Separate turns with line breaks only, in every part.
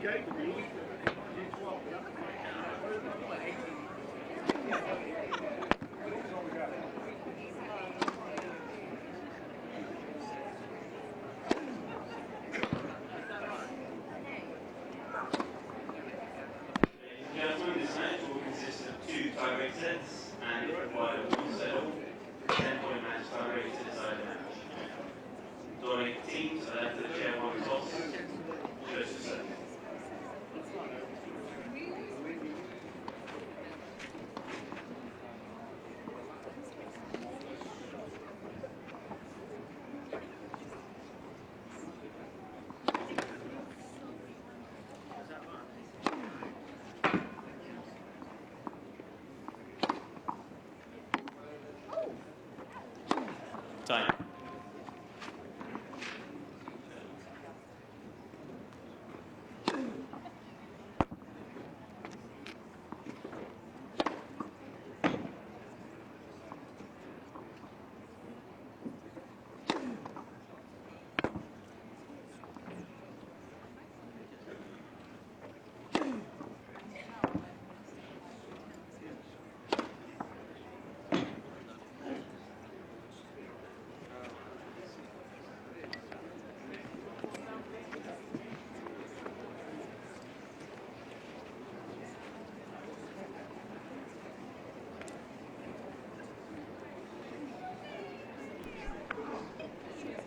This match will consist of 2 tie-break sets, and if required, one settle, 10-point match tie-break to decide the match. Dominic teams are left to the chair one toss, goes to set. Time.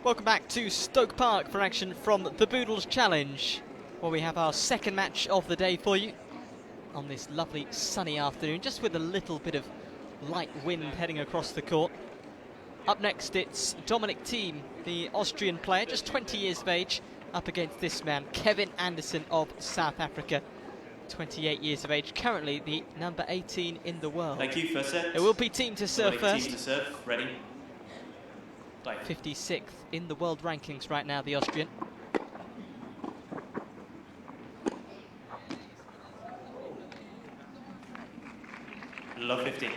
Welcome back to Stoke Park for action from the Boodles Challenge, where we have our second match of the day for you on this lovely sunny afternoon, just with a little bit of light wind heading across the court. Up next it's Dominic Thiem, the Austrian player, just 20 years of age, up against this man, Kevin Anderson of South Africa, 28 years of age, currently the number 18 in the world.
Thank you, first set.
It will be Thiem to serve first.
Team to serve, ready.
56th in the world rankings right now, the Austrian.
Love 15.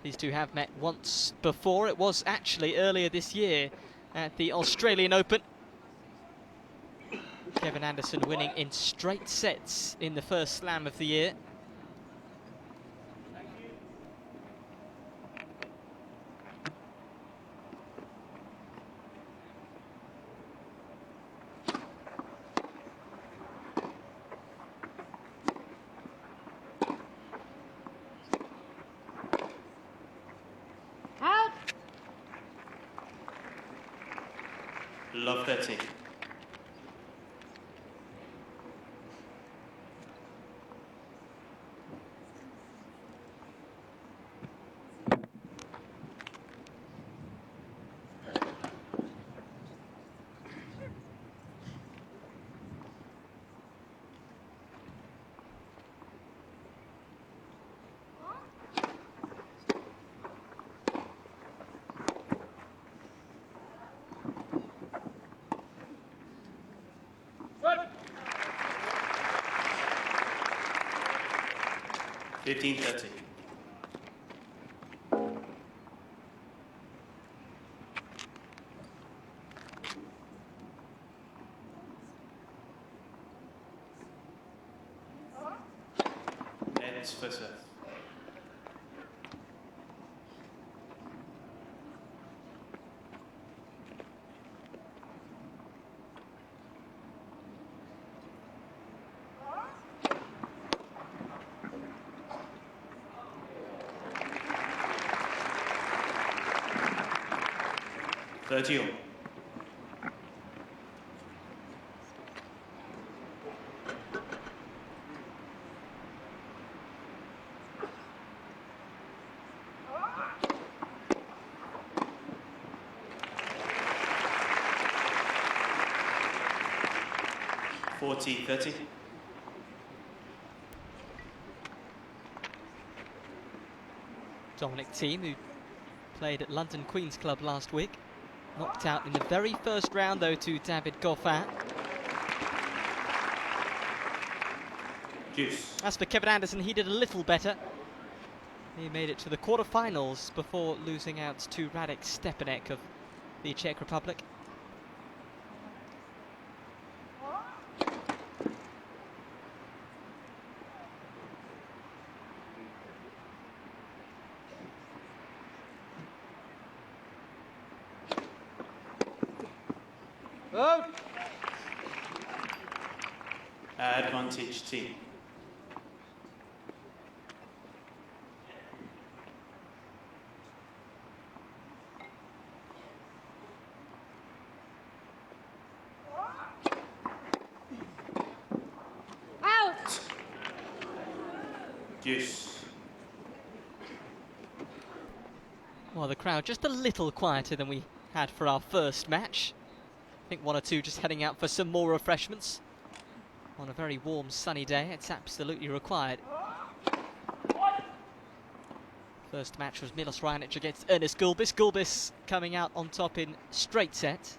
These two have met once before. It was actually earlier this year at the Australian Open. Kevin Anderson winning in straight sets in the first slam of the year.
Love 30.
Good.
15-30. Ends for serve. Thirty-one. $40-30.
Dominic Thiem, who played at London Queen's Club last week, knocked out in the very first round though to David Goffin.
Juice.
As for Kevin Anderson, he did a little better. He made it to the quarterfinals before losing out to Radek Stepanek of the Czech Republic.
Advantage team.
Out!
Deuce.
Well, the crowd just a little quieter than we had for our first match. I think one or two just heading out for some more refreshments. On a very warm, sunny day, it's absolutely required. First match was Milos Rajanic against Ernest Gulbis. Gulbis coming out on top in straight set.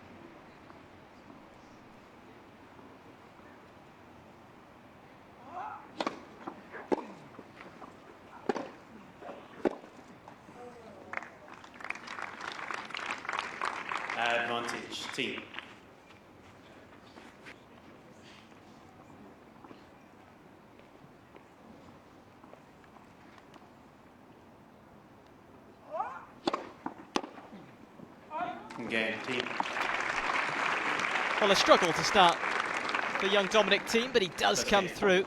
Advantage team. Game team.
Well, a struggle to start for young Dominic Thiem, but he does come through.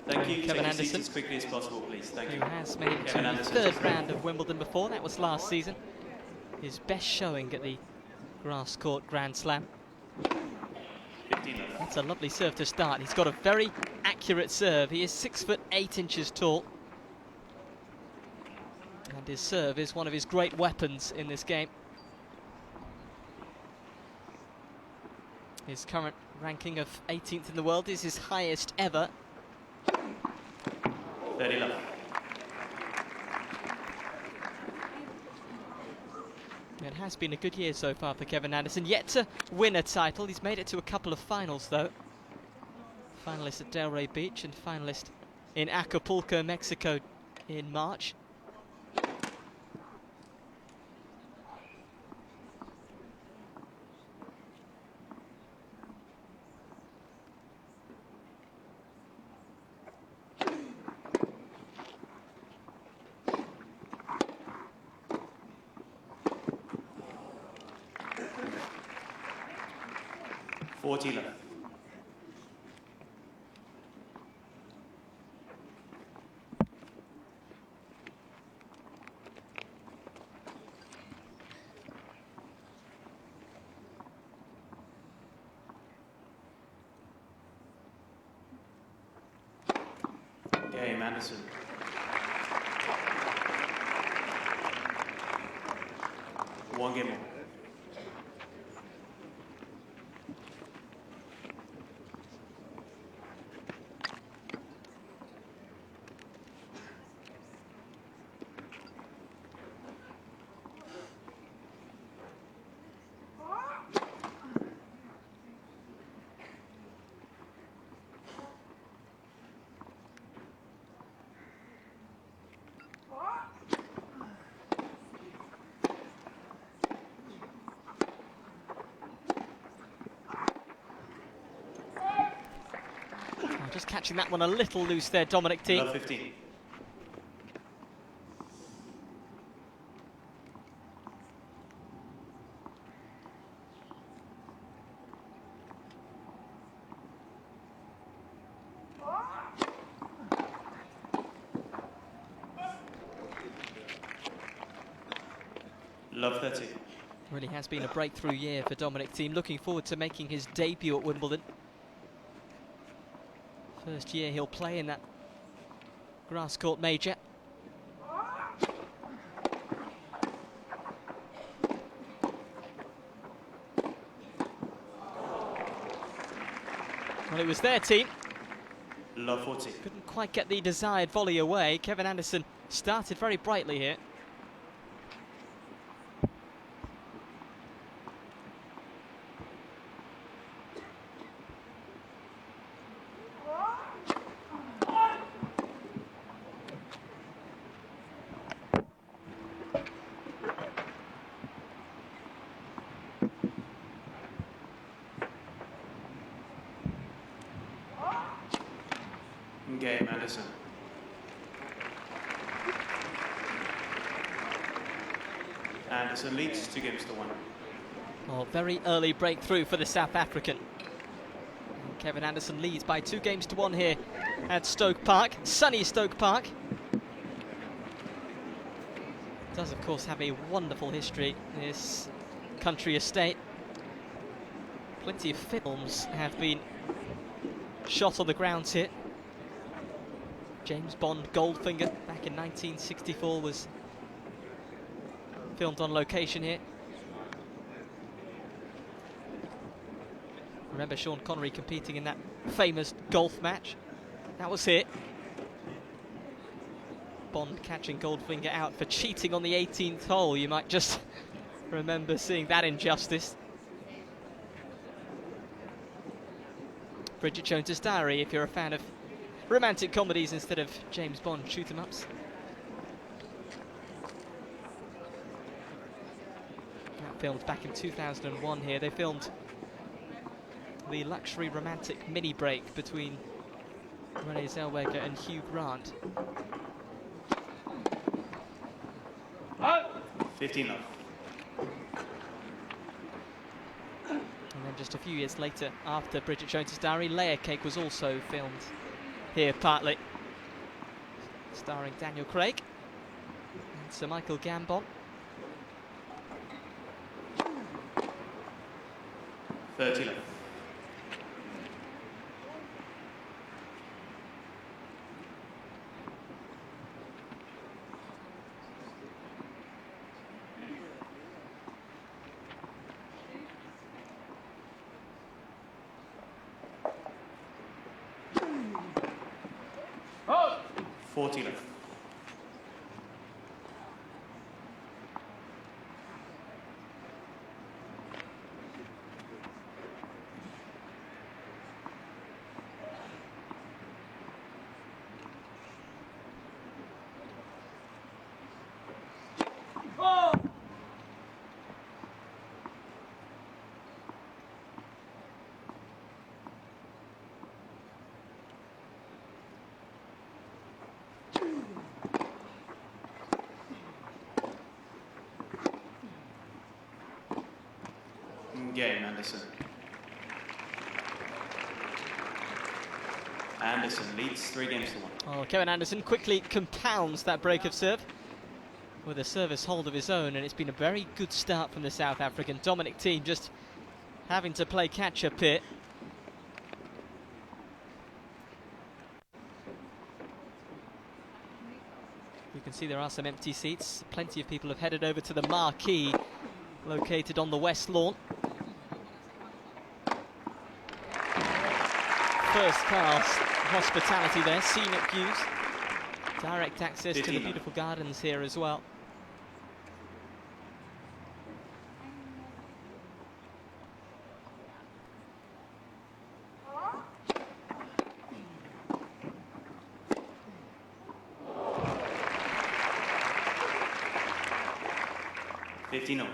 Thank you.
Kevin
Take your seats
Anderson,
as quickly as possible, please. Thank
who
you.
has made it to
Kevin
the
Anderson.
third round of Wimbledon before. That was last season. His best showing at the grass court Grand Slam.
15 left.
That's a lovely serve to start. He's got a very accurate serve. He is 6'8" tall. And his serve is one of his great weapons in this game. His current ranking of 18th in the world is his highest ever.
30 left.
It has been a good year so far for Kevin Anderson. Yet to win a title. He's made it to a couple of finals though. Finalist at Delray Beach and finalist in Acapulco, Mexico in March.
Left. Game Anderson. One game more.
Just catching that one a little loose there, Dominic Thiem.
Love 15. Love 30.
Really has been a breakthrough year for Dominic Thiem. Looking forward to making his debut at Wimbledon. First year he'll play in that grass court major. Well, it was their team.
Love 40.
Couldn't quite get the desired volley away. Kevin Anderson started very brightly here.
Game Anderson. Anderson leads 2 games to 1.
Oh, very early breakthrough for the South African. Kevin Anderson leads by 2 games to 1 here at Stoke Park, sunny Stoke Park. Does of course have a wonderful history, this country estate. Plenty of films have been shot on the grounds here. James Bond Goldfinger back in 1964 was filmed on location here. Remember Sean Connery competing in that famous golf match? That was it. Bond catching Goldfinger out for cheating on the 18th hole. You might just remember seeing that injustice. Bridget Jones's Diary, if you're a fan of romantic comedies instead of James Bond shoot-em-ups. That filmed back in 2001 here. They filmed the luxury romantic mini break between Renee Zellweger and Hugh Grant.
15 love.
And then just a few years later, after Bridget Jones's Diary, Layer Cake was also filmed here partly, starring Daniel Craig and Sir Michael Gambon.
30 love.
Oh!
40 love.
Oh!
Game Anderson. Anderson leads 3 games to 1.
Oh, Kevin Anderson quickly compounds that break of serve with a service hold of his own, and it's been a very good start from the South African. Dominic Thiem just having to play catch-up here. You can see there are some empty seats. Plenty of people have headed over to the marquee located on the west lawn. First-class hospitality there, scenic views, direct access to the beautiful gardens here as well.
$15 over.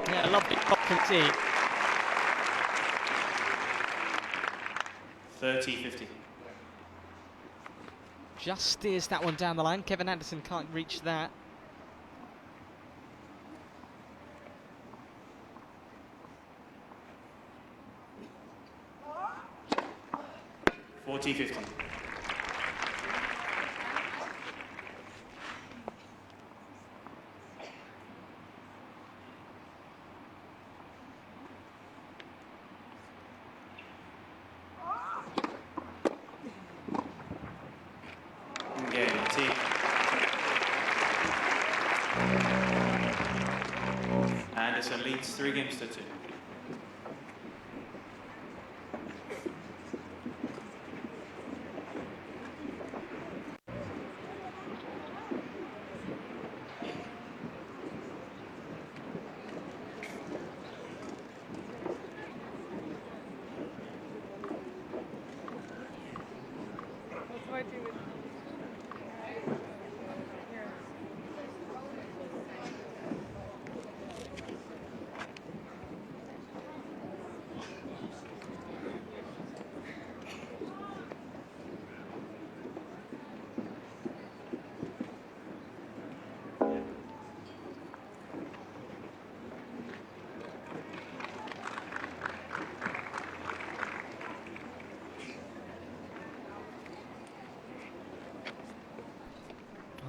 Yeah, a lovely pocket tee.
30-50.
Just steers that one down the line. Kevin Anderson can't reach that.
$40-50. Game T. Anderson leads 3 games to 2.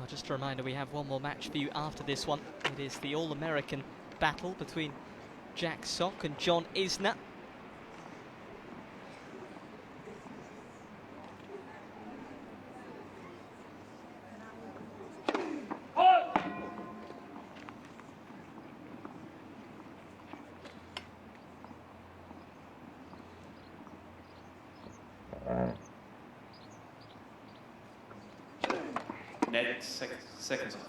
Just a reminder, we have one more match for you after this one. It is the All-American battle between Jack Sock and John Isner.
Net seconds off.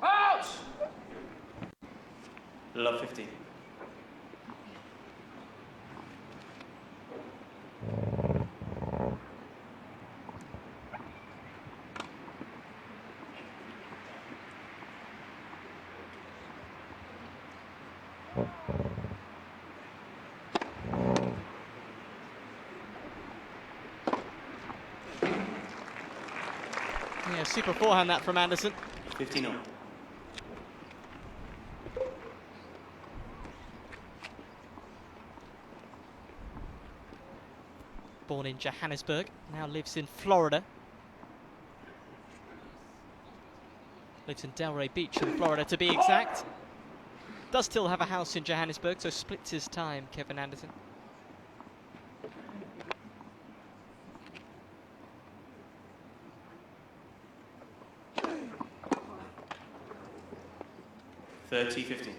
Out!
Love 15.
Yeah, super forehand that from Anderson.
15 all.
Born in Johannesburg, now lives in Florida. Lives in Delray Beach in Florida to be exact. Does still have a house in Johannesburg, so splits his time, Kevin Anderson.
$30-15.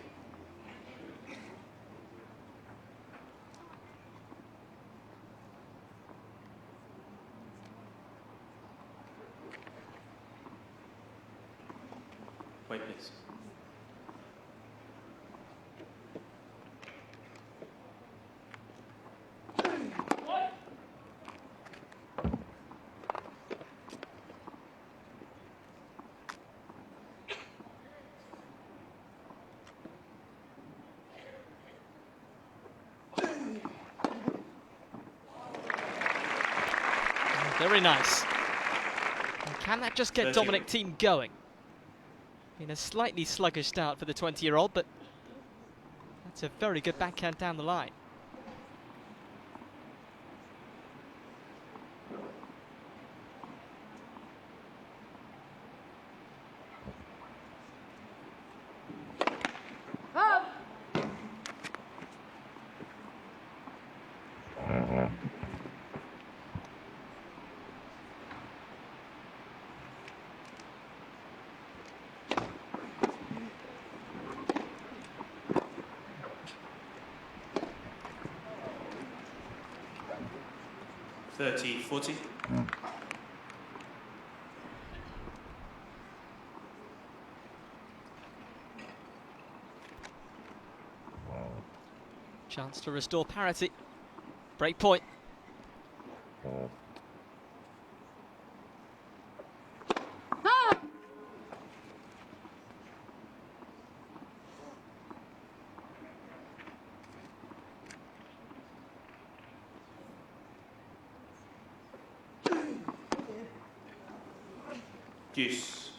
Wait, please.
Very nice. And can that just get Dominic Thiem going? In a slightly sluggish start for the 20-year-old, but that's a very good backhand down the line.
$30-40.
Chance to restore parity. Break point.
Deuce.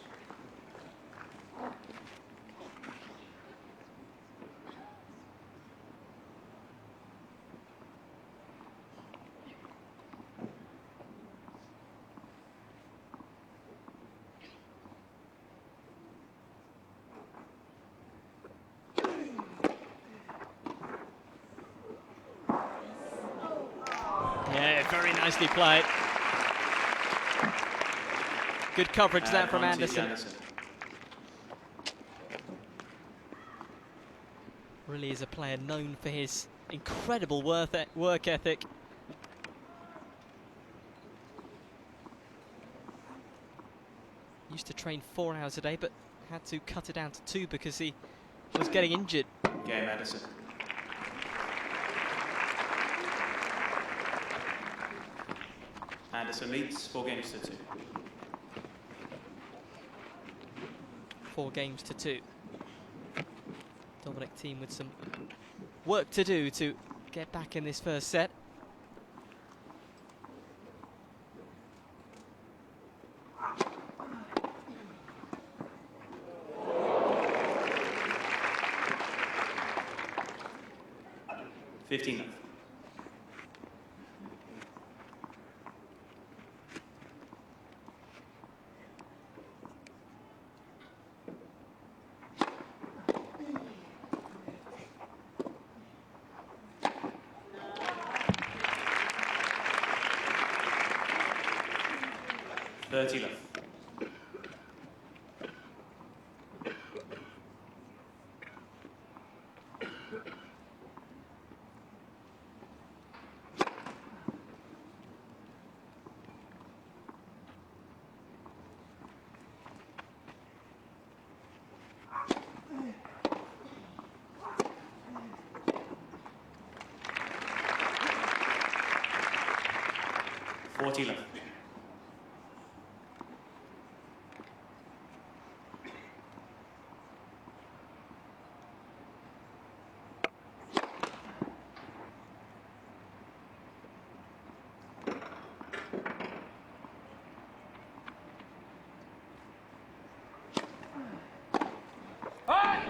Yeah, very nicely played. Good coverage that from Anderson. Really is a player known for his incredible work ethic. Used to train 4 hours a day, but had to cut it down to 2 because he was getting injured.
Game Anderson. Anderson leads 4 games to 2.
4 games to 2. Dominic Thiem with some work to do to get back in this first set.
$15. $30 left. $40 left.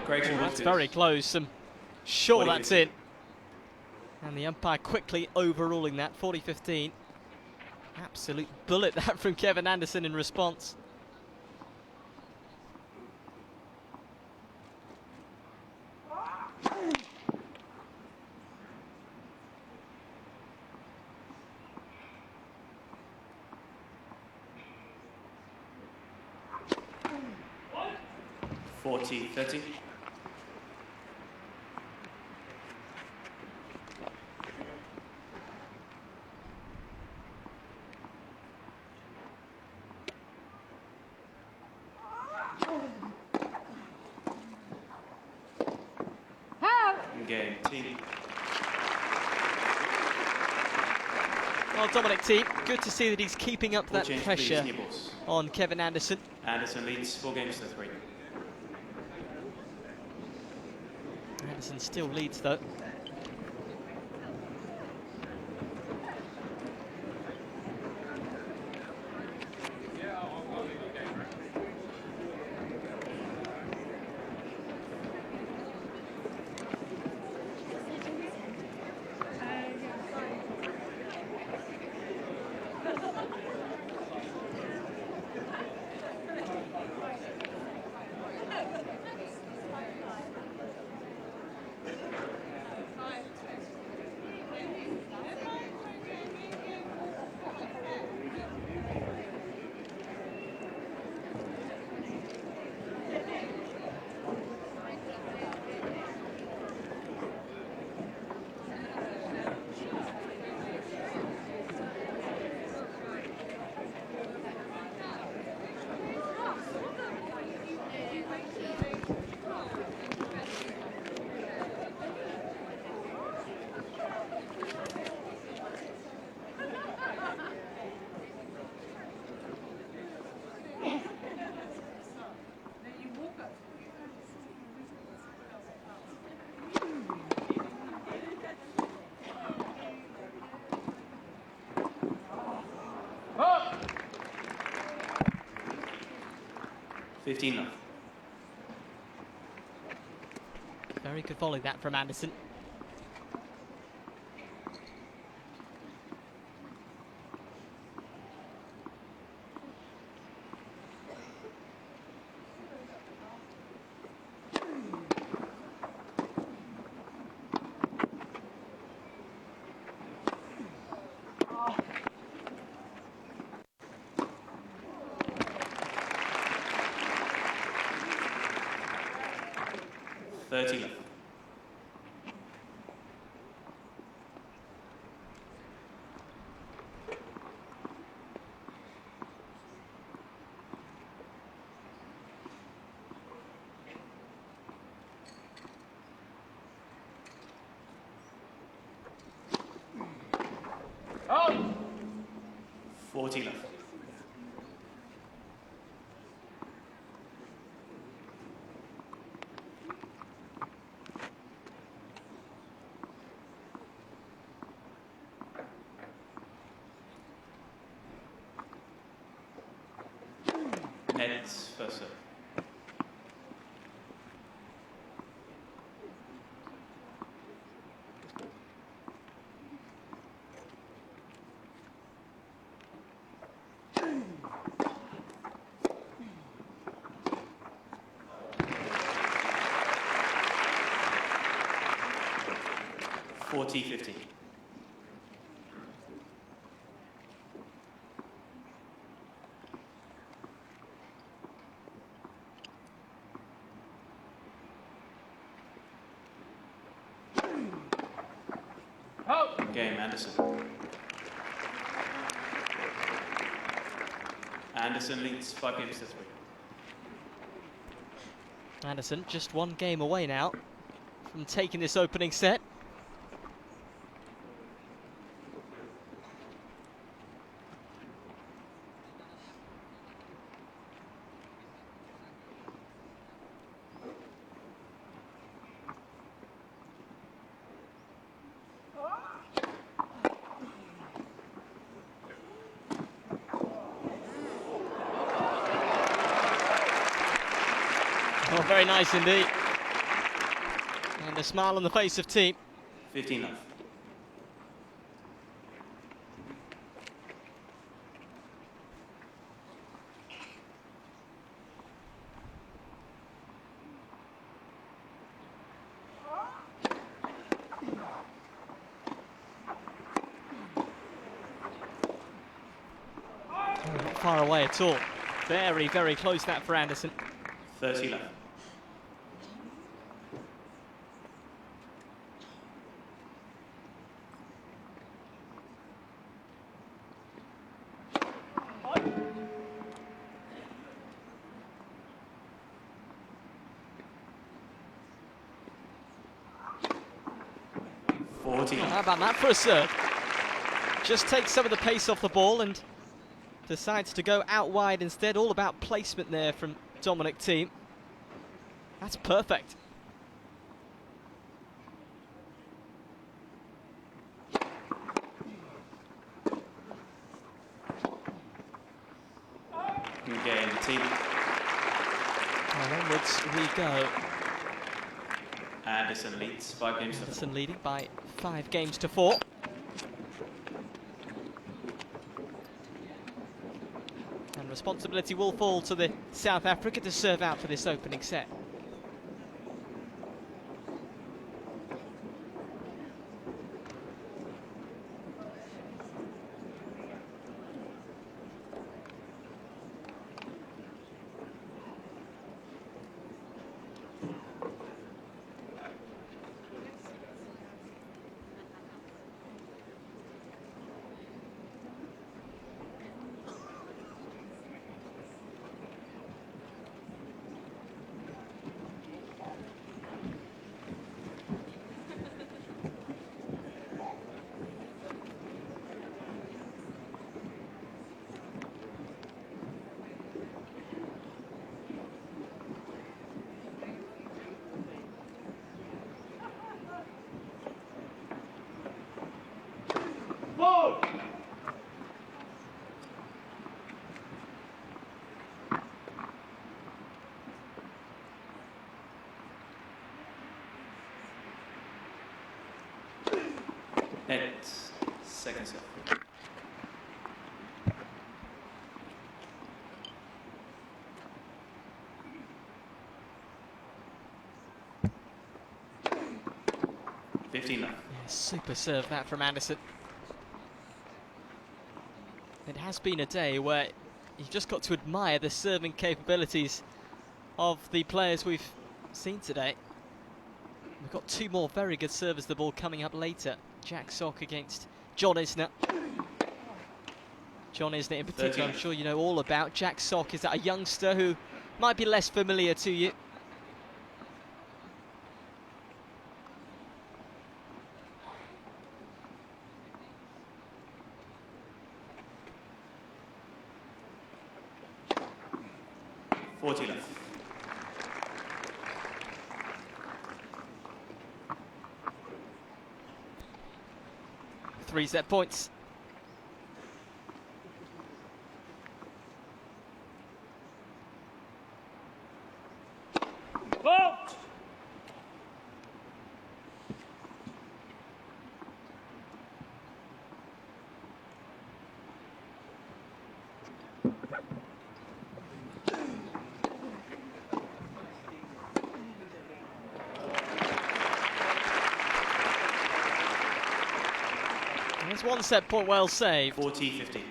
Correction,
That's very close. I'm sure that's it. And the umpire quickly overruling that. 40-15. Absolute bullet that from Kevin Anderson in response.
$40-30. Game team.
Well, Dominic Thiem, good to see that he's keeping up that
Change,
pressure
please, Nibbles.
on Kevin Anderson.
Anderson leads 4 games to 3.
Anderson still leads though.
Up!
15 left.
Very good volley that from Anderson.
$30 left. 40 left. Nets first serve. (40-50). Game, Anderson. Anderson leads 5 games to 3.
Anderson just one game away now from taking this opening set. Oh, very nice indeed. And a smile on the face of Thiem.
15 left.
Oh, not far away at all. Very, very close that for Anderson.
30 left.
How about that for a serve? Just takes some of the pace off the ball and decides to go out wide instead. All about placement there from Dominic Thiem. That's perfect.
Game, Thiem.
And onwards we go.
Anderson leads 5 games to 4.
Anderson leading by 5 games to 4. And responsibility will fall to the South Africa to serve out for this opening set.
Net, second serve. Yeah,
super serve that from Anderson. It has been a day where you've just got to admire the serving capabilities of the players we've seen today. We've got 2 more very good servers the ball coming up later. Jack Sock against John Isner. John Isner in particular, I'm sure you know all about. Jack Sock is a youngster who might be less familiar to you.
40 left.
3 set points.
Out!
There's 1 set point well saved.
40-50.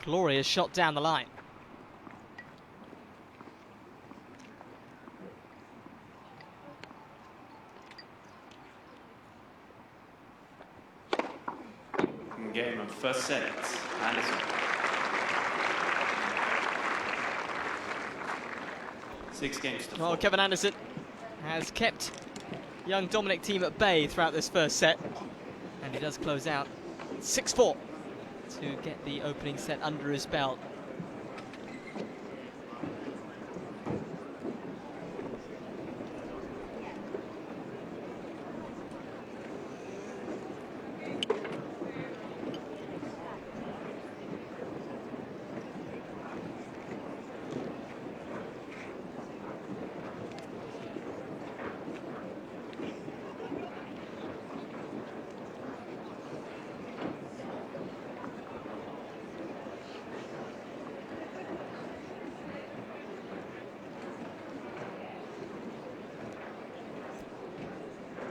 Glorious shot down the line.
Game of first set. Anderson. 6 games to 4.
Well, Kevin Anderson has kept young Dominic Thiem at bay throughout this first set, and he does close out 6-4 to get the opening set under his belt.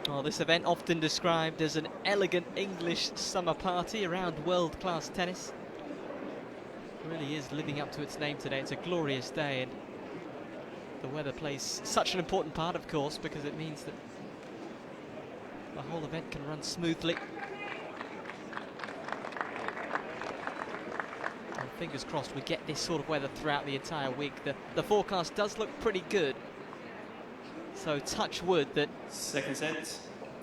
Well, this event often described as an elegant English summer party around world-class tennis. It really is living up to its name today. It's a glorious day, and the weather plays such an important part, of course, because it means that the whole event can run smoothly. And fingers crossed we get this sort of weather throughout the entire week. The forecast does look pretty good. So touch wood that
Second set.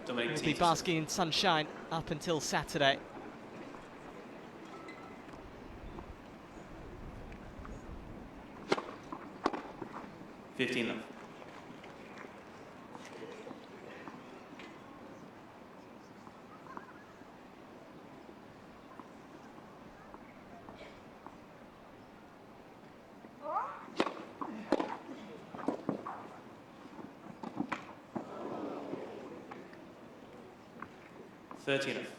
Dominic
we'll be
Thiem.
basking in sunshine up until Saturday.
$15 left. $30 left.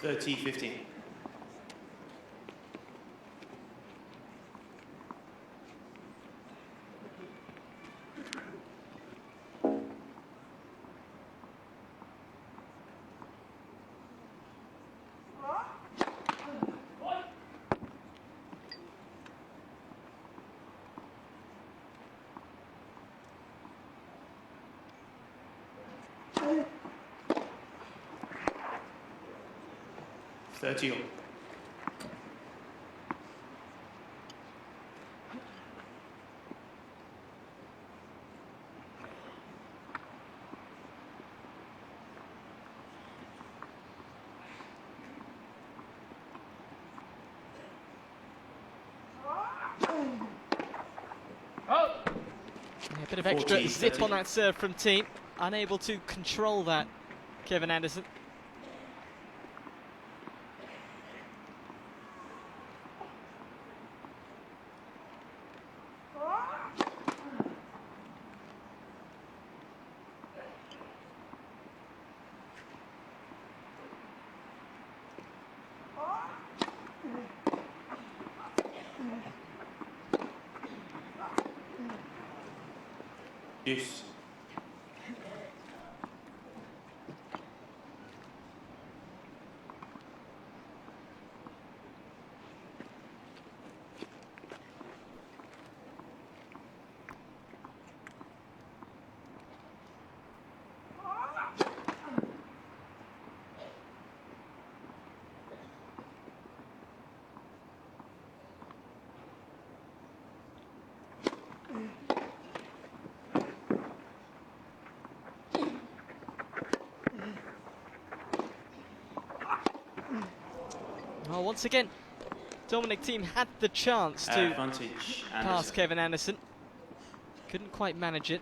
$30-15. $30.
Out!
Yeah, a bit of extra
40,
zip
30.
on that serve from Thiem. Unable to control that, Kevin Anderson.
Deuce.
Oh, once again, Dominic Thiem had the chance to
Advantage.
pass
Anderson.
Kevin Anderson. Couldn't quite manage it.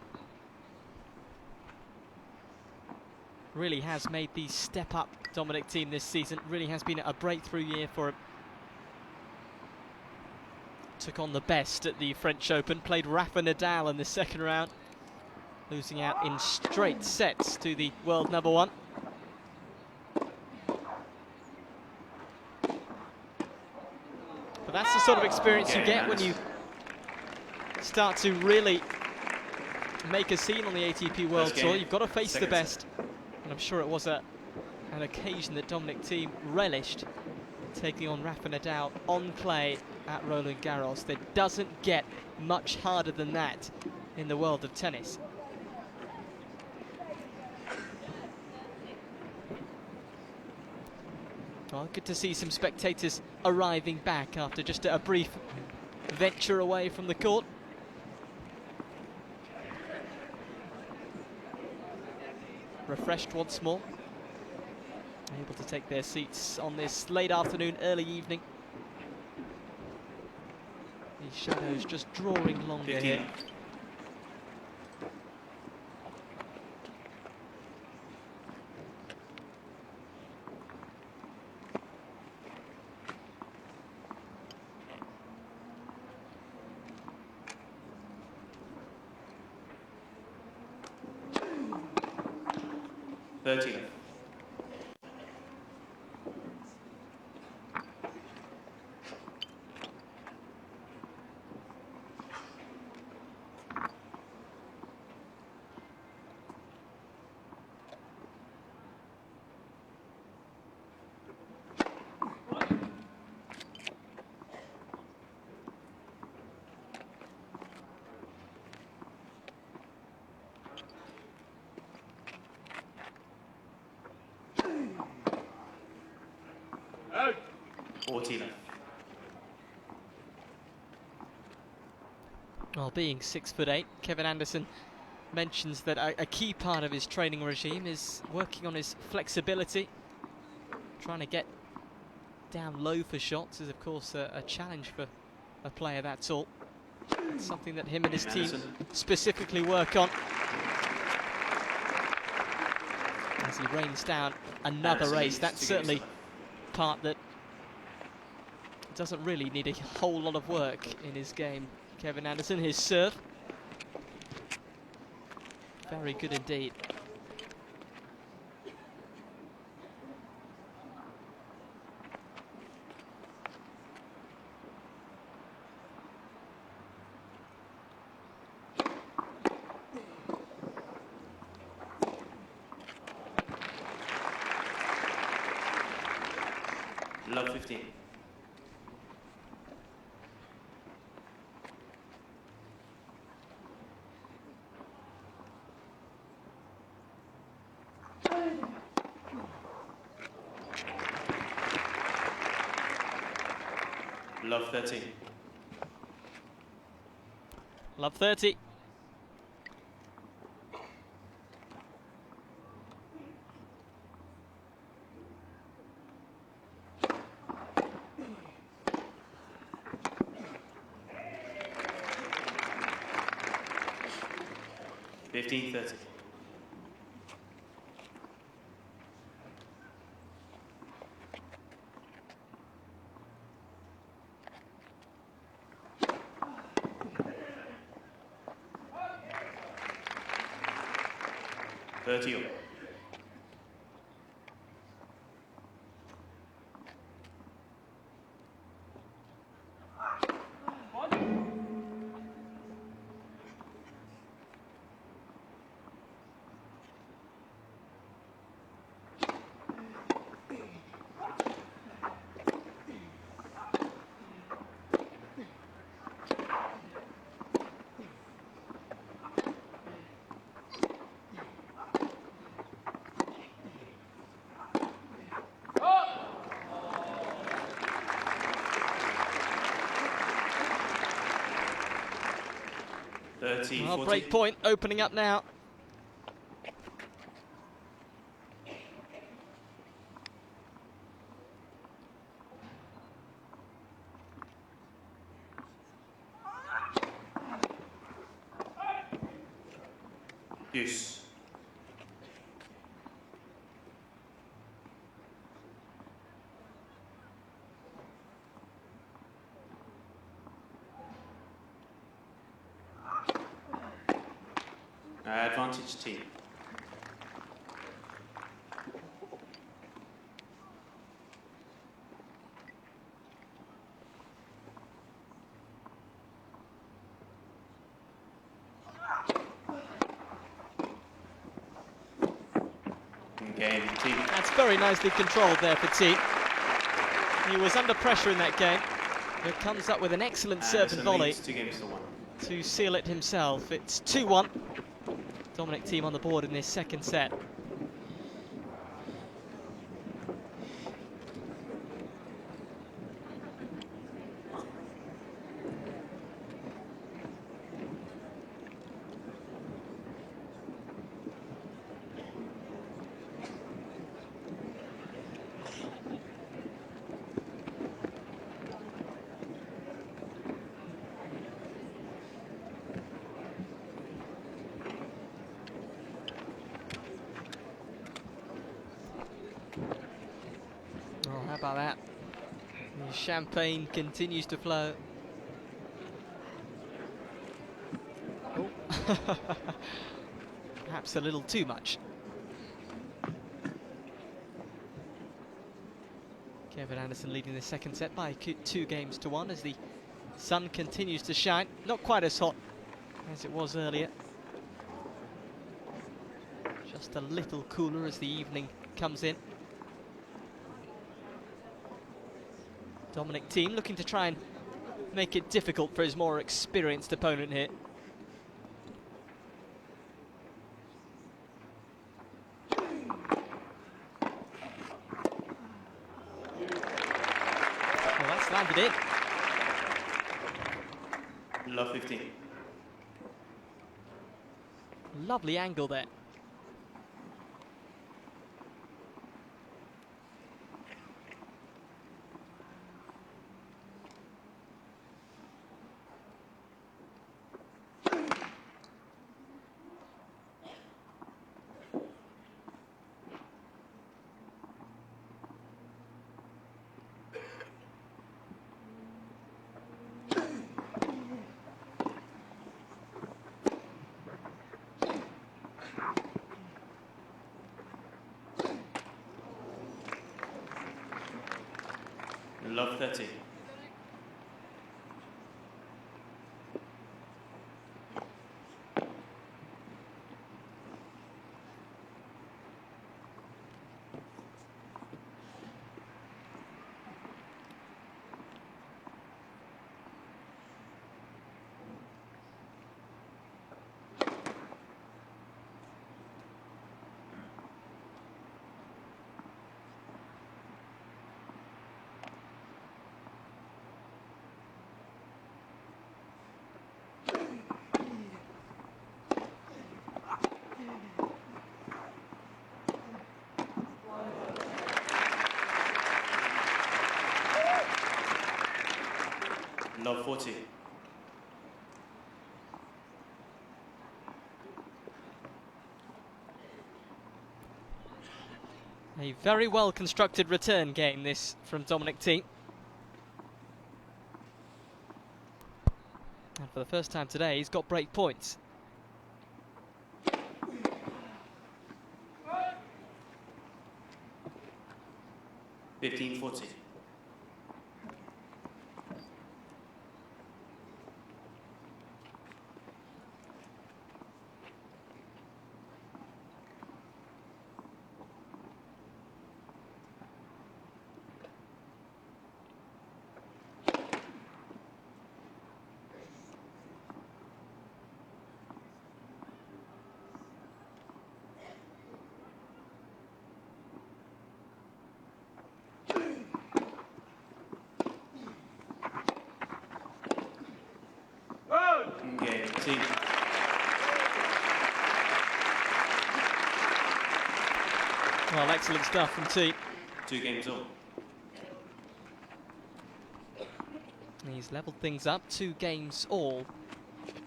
Really has made the step up, Dominic Thiem, this season. Really has been a breakthrough year for him. Took on the best at the French Open, played Rafa Nadal in the second round, losing out in straight sets to the world number one. But that's the sort of experience you get when you start to really make a scene on the ATP World Tour. You've got to face the best. And I'm sure it was an occasion that Dominic Thiem relished, taking on Rafa Nadal on clay at Roland Garros. It doesn't get much harder than that in the world of tennis. Well, good to see some spectators arriving back after just a brief venture away from the court. Refreshed once more, able to take their seats on this late afternoon, early evening. These shadows just drawing longer
15.
here. Well, being 6'8", Kevin Anderson mentions that a key part of his training regime is working on his flexibility. Trying to get down low for shots is, of course, a challenge for a player that tall. It's something that him and his team specifically work on. As he rains down another race, that's certainly part that doesn't really need a whole lot of work in his game. Kevin Anderson, his serve, very good indeed.
Love 15. Love 13.
Love 30.
$15.30. $30.
Well, break point opening up now.
Use. Advantage team. Game team.
That's very nicely controlled there for Thiem. He was under pressure in that game, but comes up with an excellent serve and volley
2 games to 1.
to seal it himself. It's 2-1. Dominic Thiem on the board in this second set. Oh, how about that? The champagne continues to flow. Oh. Perhaps a little too much. Kevin Anderson leading the second set by 2 games to 1 as the sun continues to shine. Not quite as hot as it was earlier. Just a little cooler as the evening comes in. Dominic Thiem looking to try and make it difficult for his more experienced opponent here. Well, that's landed in.
Love 15.
Lovely angle there.
Love 30. Love 40.
A very well constructed return game this from Dominic Thiem. And for the first time today he's got break points.
$15.40. Game team.
Well, excellent stuff from Thiem.
2 games all.
He's levelled things up, 2 games all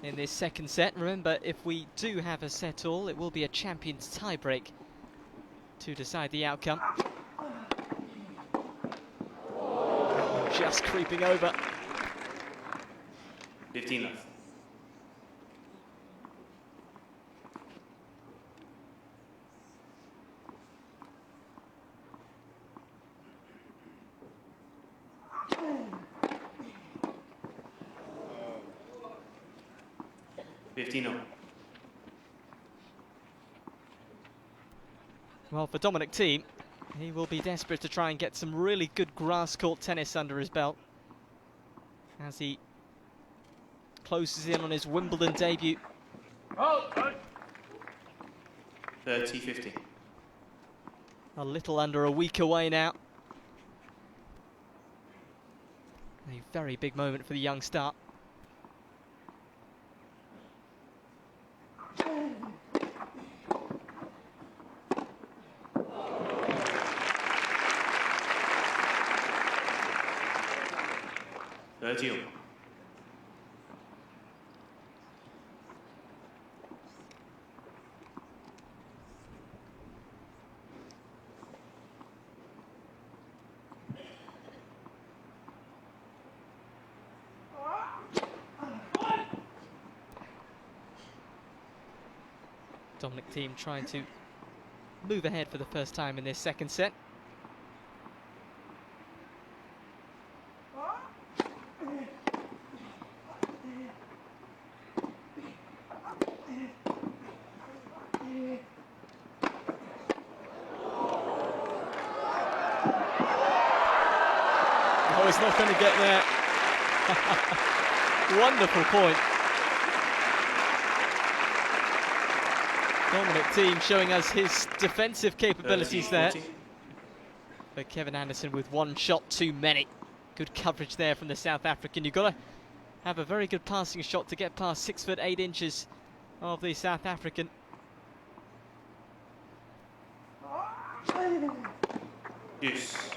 in this second set. Remember, if we do have a set all, it will be a champions tiebreak to decide the outcome. Just creeping over.
15 left.
Well, for Dominic Thiem, he will be desperate to try and get some really good grass court tennis under his belt as he closes in on his Wimbledon debut.
30-15.
A little under a week away now. A very big moment for the young star. Dominic Thiem trying to move ahead for the first time in this second set. Oh, it's not going to get there. Wonderful point. Dominic Thiem showing us his defensive capabilities there. But Kevin Anderson with one shot too many. Good coverage there from the South African. You've got to have a very good passing shot to get past 6'8" of the South African.
Yes.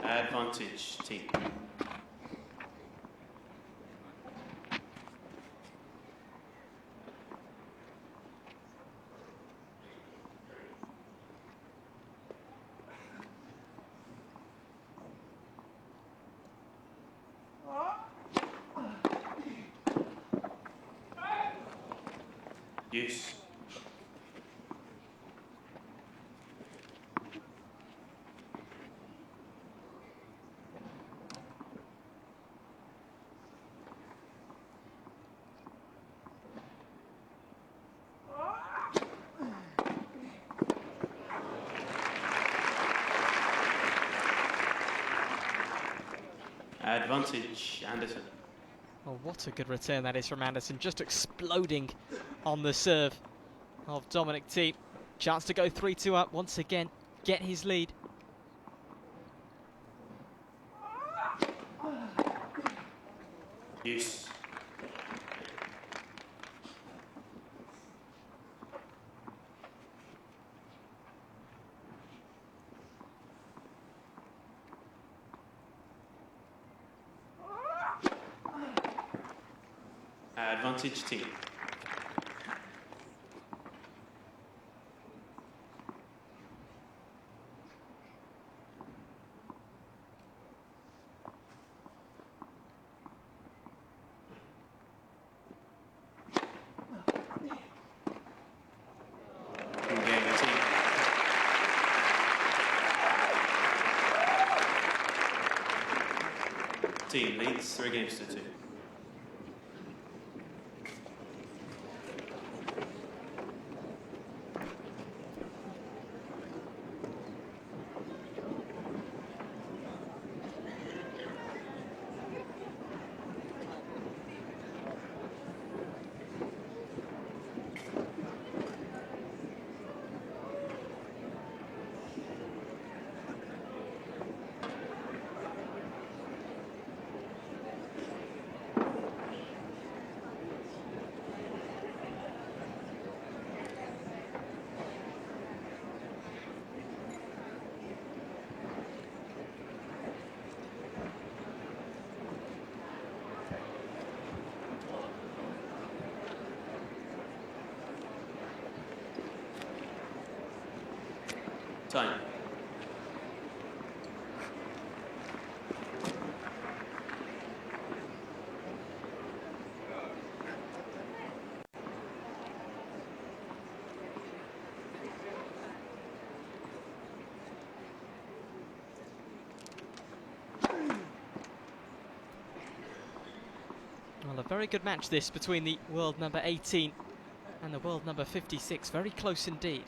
Advantage team. Yes. Advantage Anderson.
Oh, what a good return that is from Anderson. Just exploding on the serve of Dominic Thiem. Chance to go 3-2 up once again. Get his lead.
Yes. Advantage team. Thiem leads 3-2. Time.
Well, a very good match this between the world number 18 and the world number 56. Very close indeed.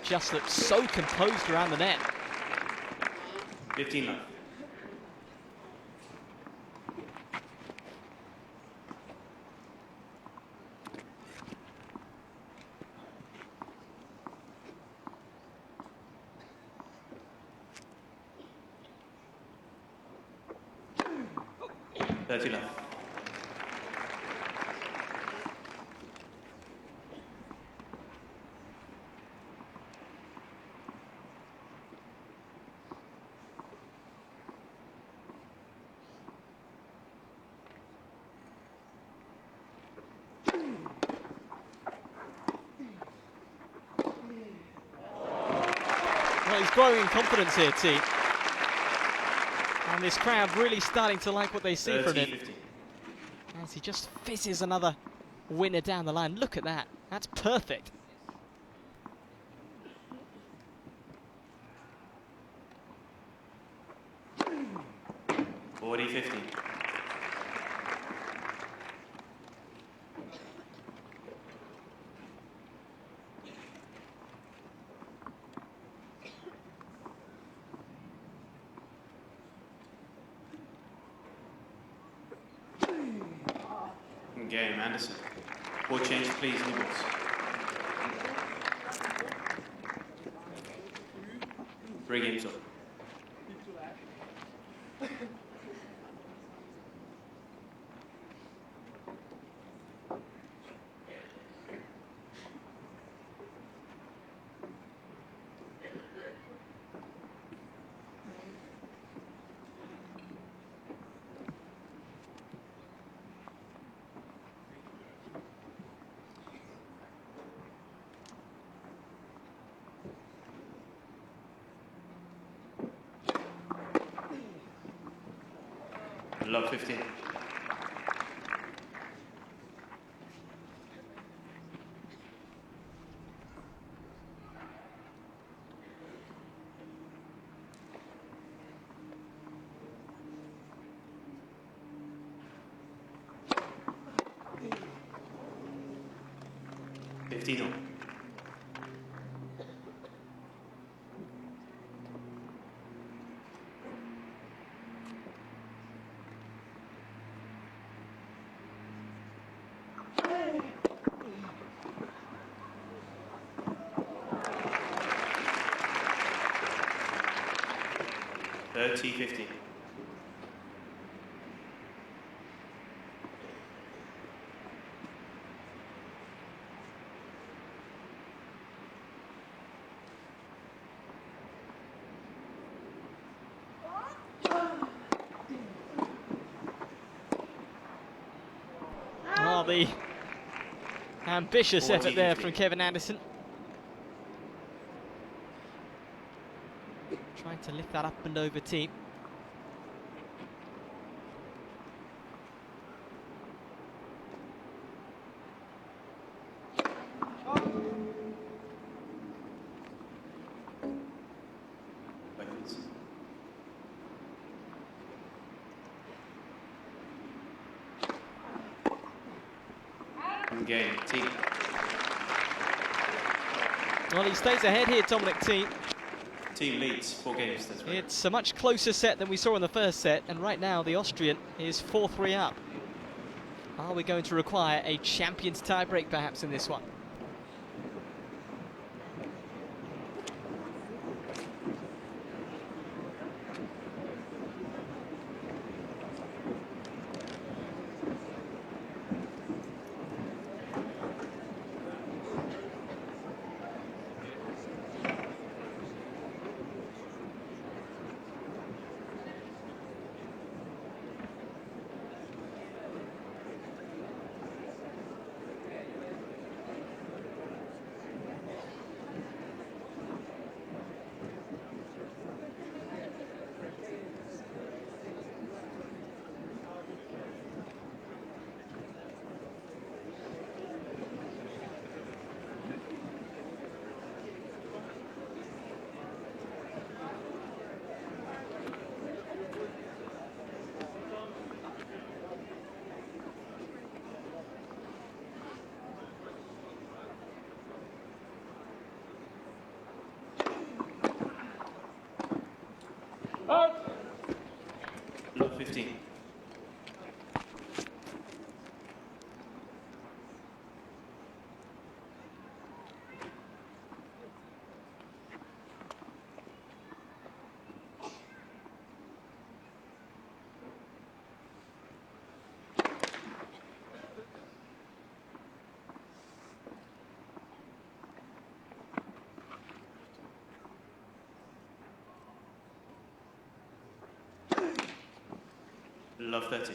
Just looked so composed around the net.
15 love. Love.
Well, he's growing in confidence here, Thiem. And this crowd really starting to like what they see from him.
50.
As he just fizzes another winner down the line. Look at that. That's perfect.
$40-50. Game, Anderson. Ball change, please, Nibbles. Three games up. Love 15. $15. $30-50.
Oh, the ambitious effort there from Kevin Anderson. Trying to lift that up and over Thiem.
Game, Thiem.
Well, he stays ahead here, Dominic, Thiem.
Team leads 4 games, that's right.
It's a much closer set than we saw in the first set, and right now the Austrian is 4-3 up. Are we going to require a champion's tiebreak perhaps in this one?
Love 30.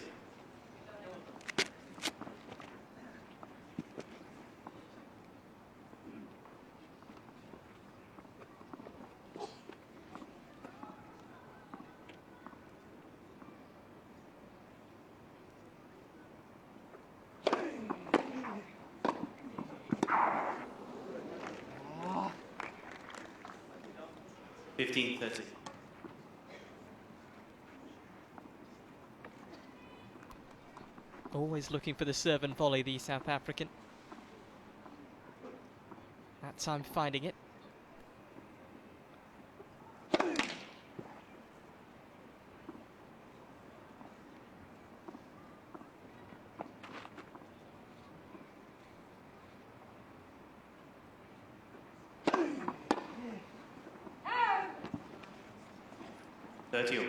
Ah.
15-30.
Always looking for the serve and volley, the South African. That time finding it.
Thirty.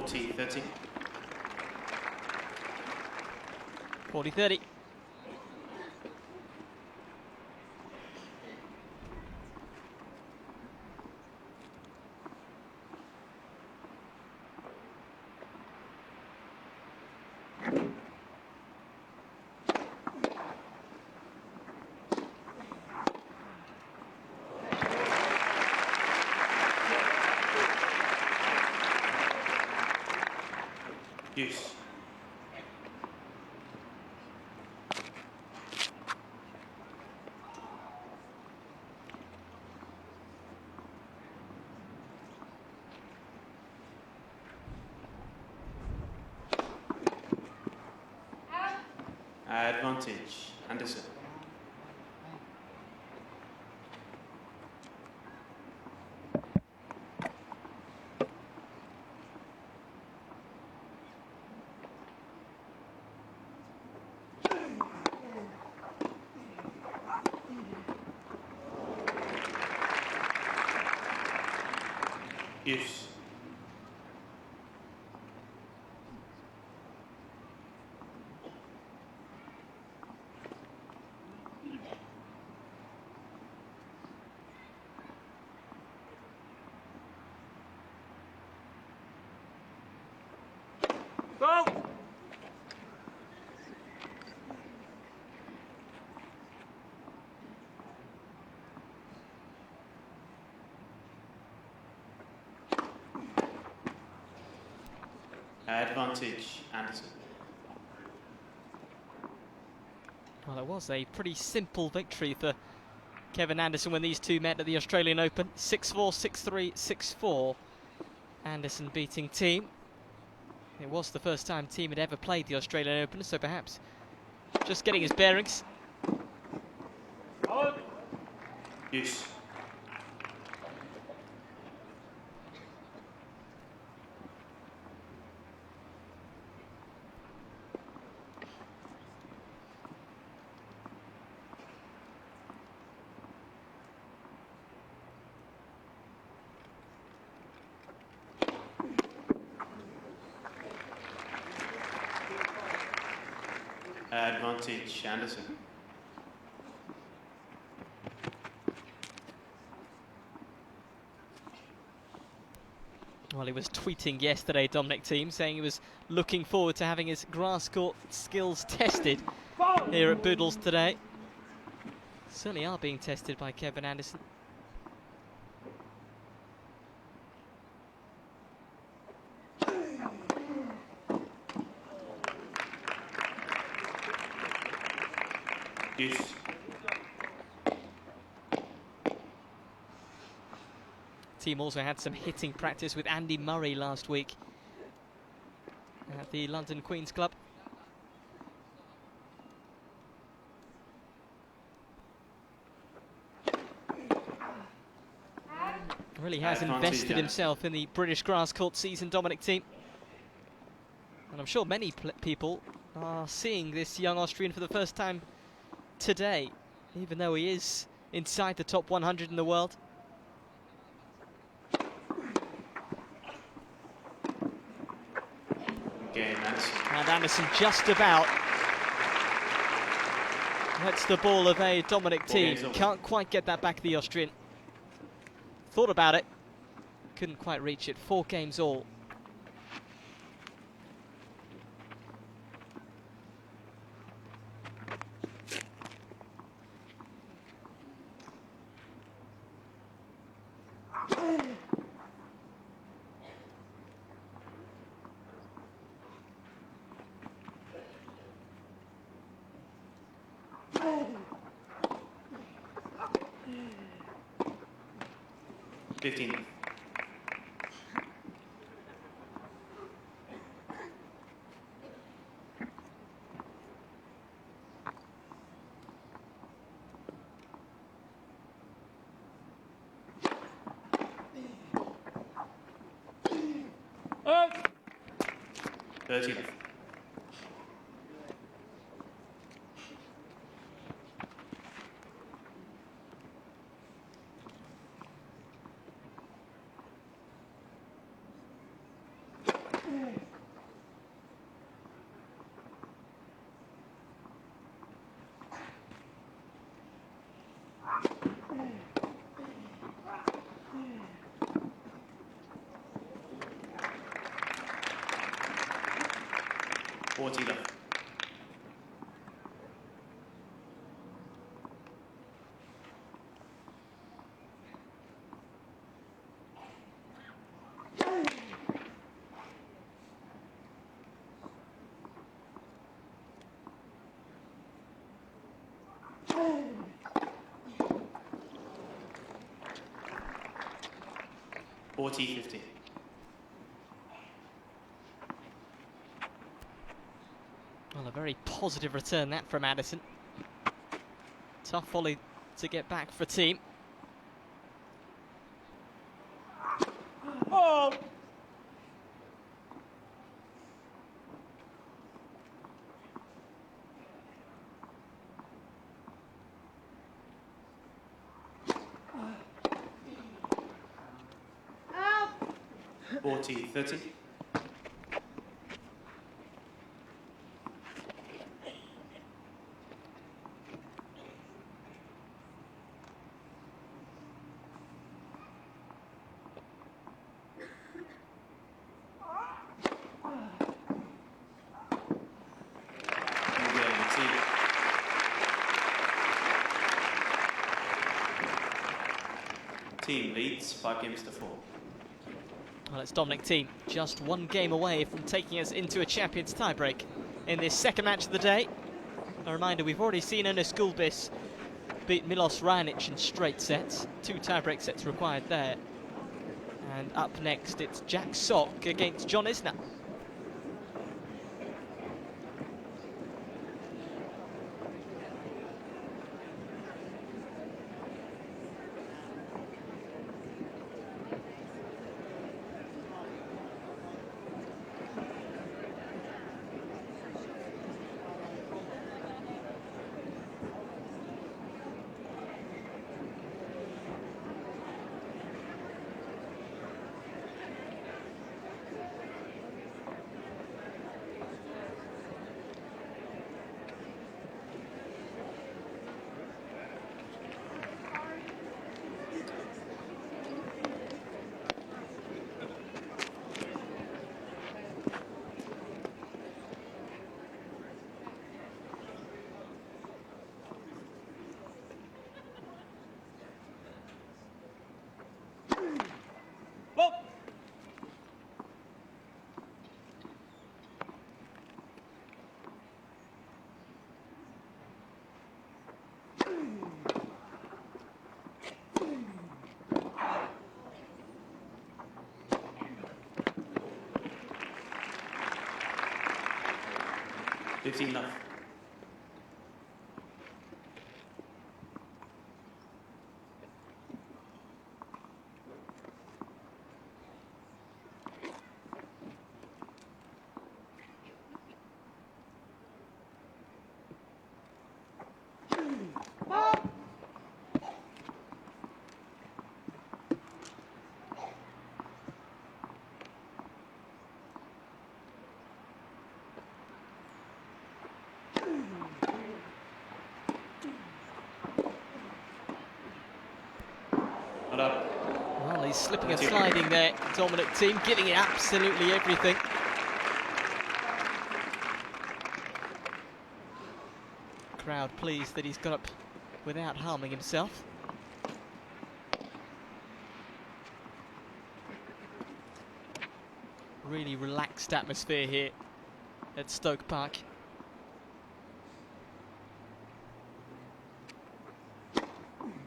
40-30.
40-30.
Use. Advantage, Anderson. Use.
Go!
Advantage, Anderson.
Well, it was a pretty simple victory for Kevin Anderson when these two met at the Australian Open. 6-4, 6-3, 6-4. Anderson beating Thiem. It was the first time Thiem had ever played the Australian Open, so perhaps just getting his bearings.
Out!
Use. Advantage, Anderson.
Well, he was tweeting yesterday, Dominic Thiem, saying he was looking forward to having his grass court skills tested here at Boodles today. Certainly are being tested by Kevin Anderson.
Use.
Thiem also had some hitting practice with Andy Murray last week at the London Queen's Club. Really has invested himself in the British grass court season, Dominic Thiem. And I'm sure many people are seeing this young Austrian for the first time today, even though he is inside the top 100 in the world.
game, Anderson.
And Anderson just about lets the ball evade Dominic Thiem. Can't quite get that back, the Austrian. Thought about it, couldn't quite reach it. 4 games all.
Out!
13. 40 left. $40-50.
Well, a very positive return that from Addison. Tough volley to get back for Thiem.
Oh!
Out!
40-30. Thiem leads 5-4.
Well, it's Dominic Thiem, just 1 game away from taking us into a Champions tiebreak in this second match of the day. A reminder, we've already seen Ernest Gulbis beat Milos Raonic in straight sets. 2 tiebreak sets required there. And up next, it's Jack Sock against John Isner.
Well,
15 left.
he's slipping and sliding there, Dominic Thiem, giving it absolutely everything. Crowd pleased that he's got up without harming himself. Really relaxed atmosphere here at Stoke Park.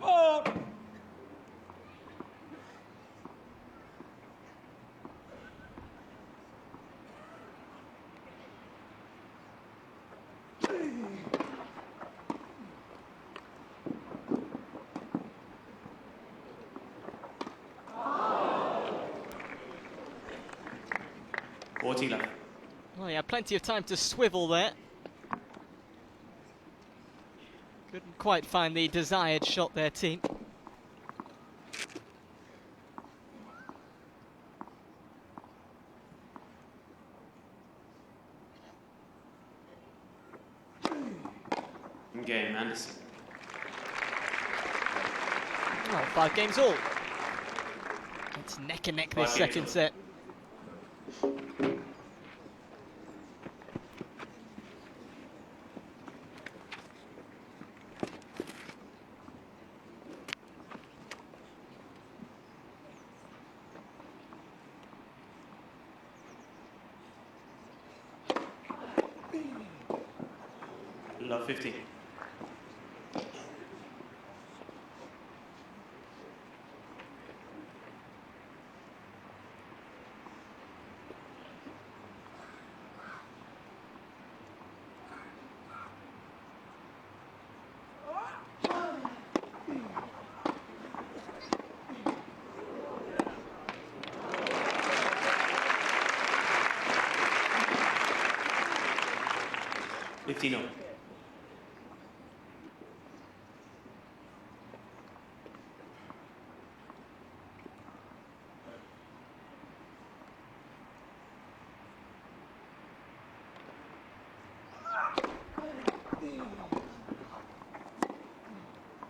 Oh.
Left.
Well, yeah, plenty of time to swivel there. Couldn't quite find the desired shot there, Thiem.
Game, Anderson.
Well, 5 games all. It's neck and neck this second set.
Love 15. No.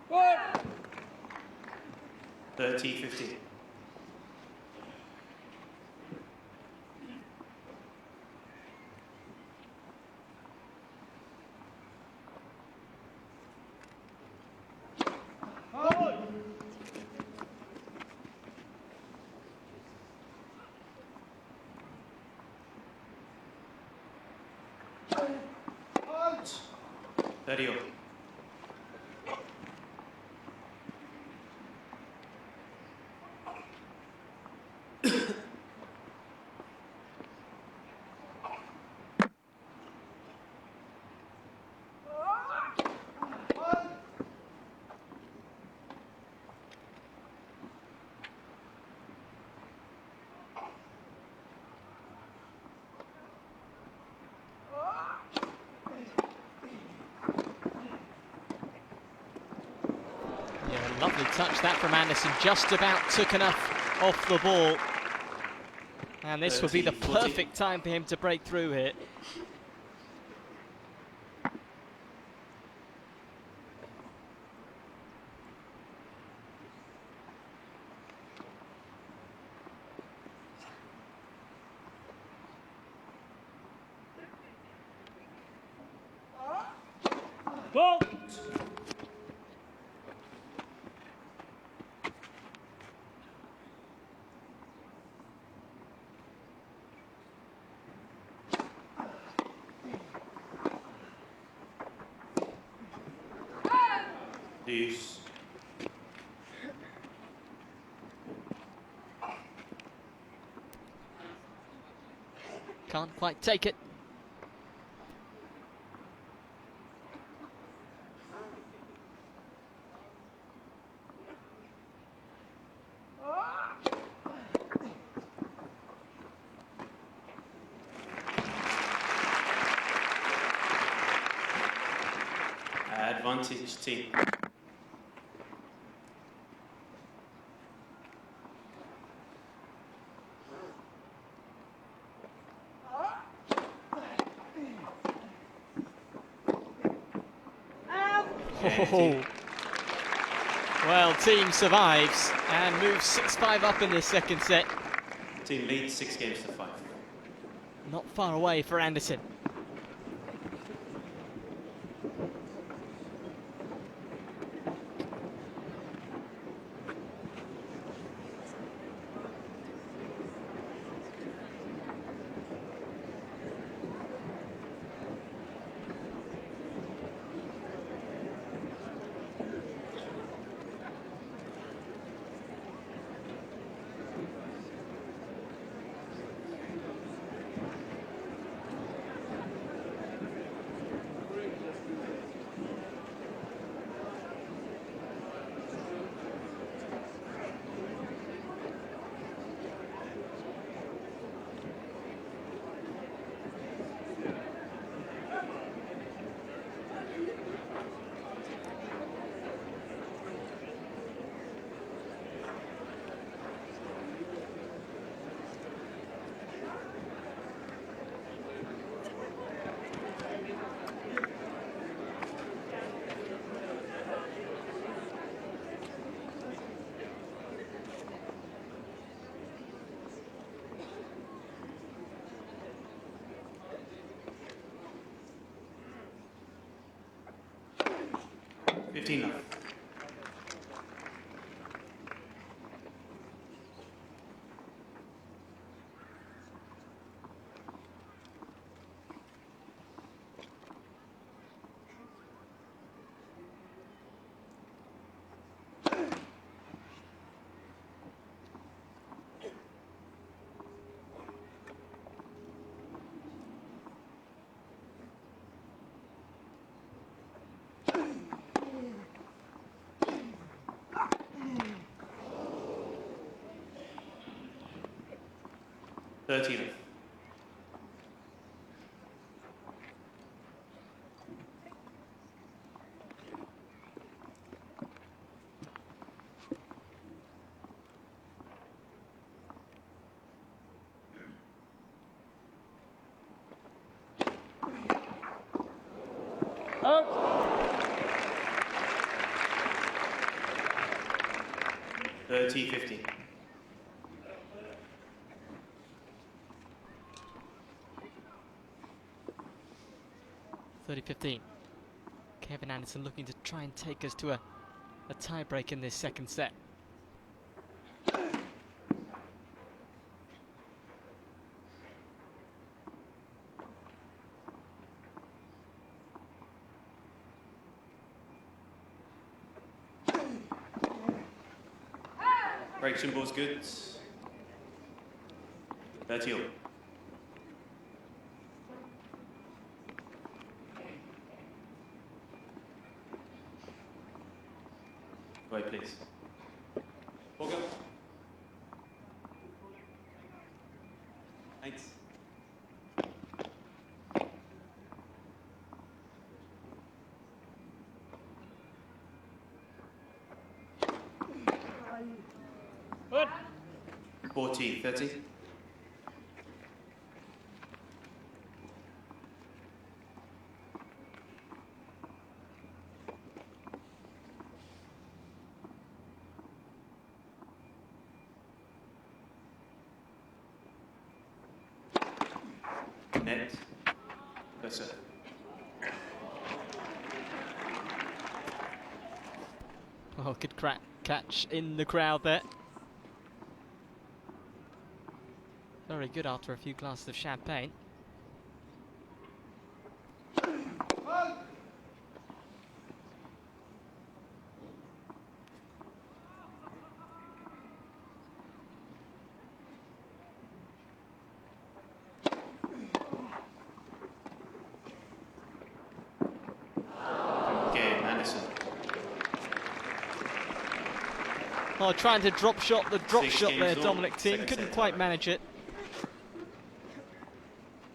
What?
30-15.
Out.
30 over.
Lovely touch that from Anderson, just about took enough off the ball. And this would be the perfect time for him to break through here.
Ball.
Deuce.
Can't quite take it.
Advantage team.
Oh. Well, Thiem survives and moves 6-5 up in this second set.
Team leads 6 games to 5.
Not far away for Anderson.
Fifteen. 13. 30-15.
Kevin Anderson looking to try and take us to a tie break in this second set.
Break symbol's good. 30. Wait, please. Go. Thanks.
Good.
40, 30. Net. Yes, sir.
Oh, good catch in the crowd there. Very good after a few glasses of champagne.
Okay, Anderson.
Oh, trying to drop shot there,
6
Dominic
games all,
Thiem.
second
Couldn't
set
quite
tie.
manage it.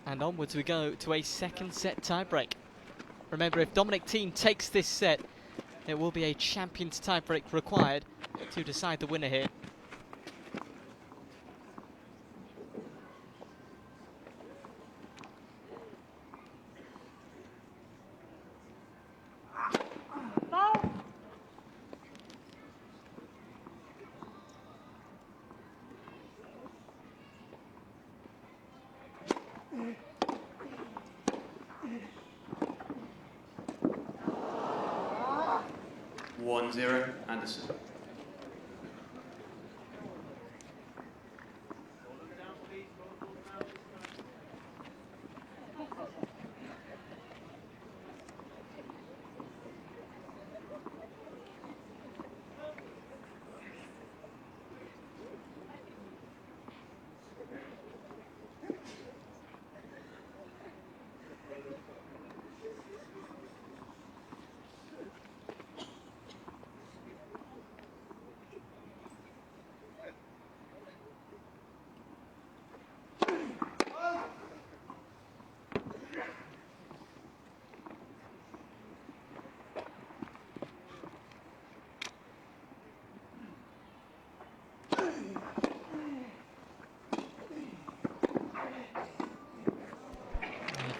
And onwards we go to a second set tiebreak. Remember, if Dominic Thiem takes this set, there will be a champion's tiebreak required to decide the winner here.
1-0, Anderson.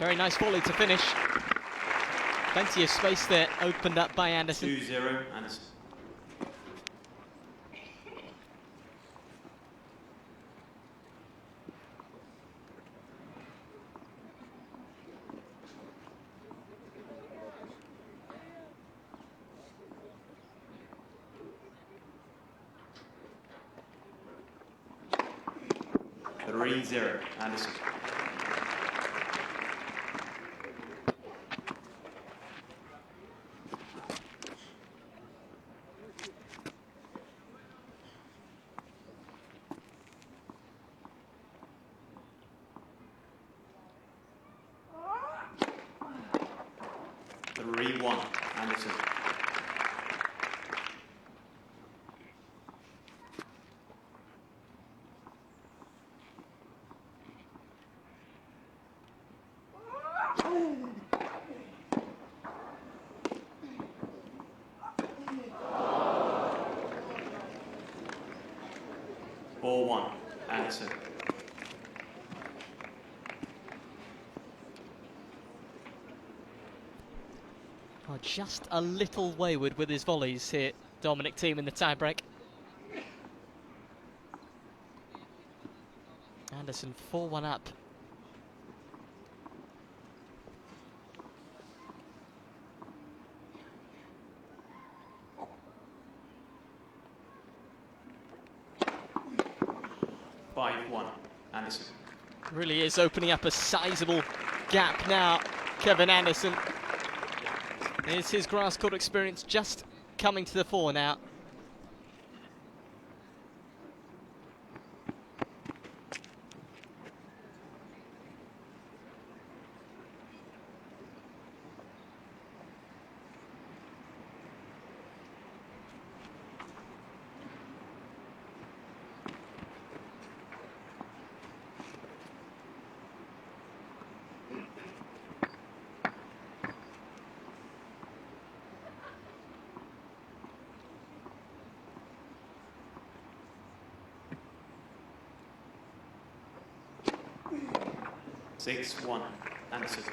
Very nice volley to finish. Plenty of space there, opened up by Anderson.
2-0, Anderson. Three-0, Anderson. Three-one, Anderson. Ball one, Anderson.
Oh, just a little wayward with his volleys here, Dominic Thiem in the tiebreak. Anderson 4-1 up.
Five-one, Anderson.
Really is opening up a sizable gap now, Kevin Anderson. Is his grass court experience just coming to the fore now?
Six-one, Anderson.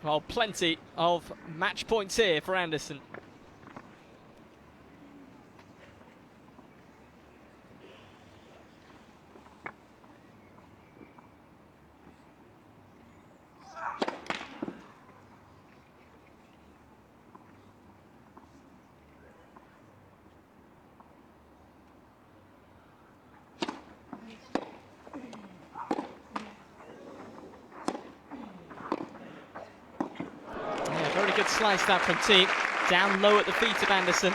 Well, plenty of match points here for Anderson. Very good slice that from Thiem. Down low at the feet of Anderson.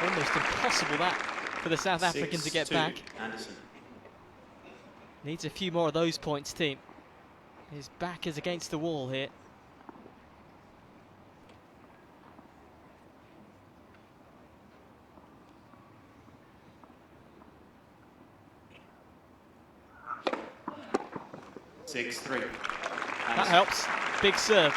Almost impossible that for the South African to get back.
Anderson.
Needs a few more of those points, Thiem. His back is against the wall here.
Six-three.
That helps. Big serve.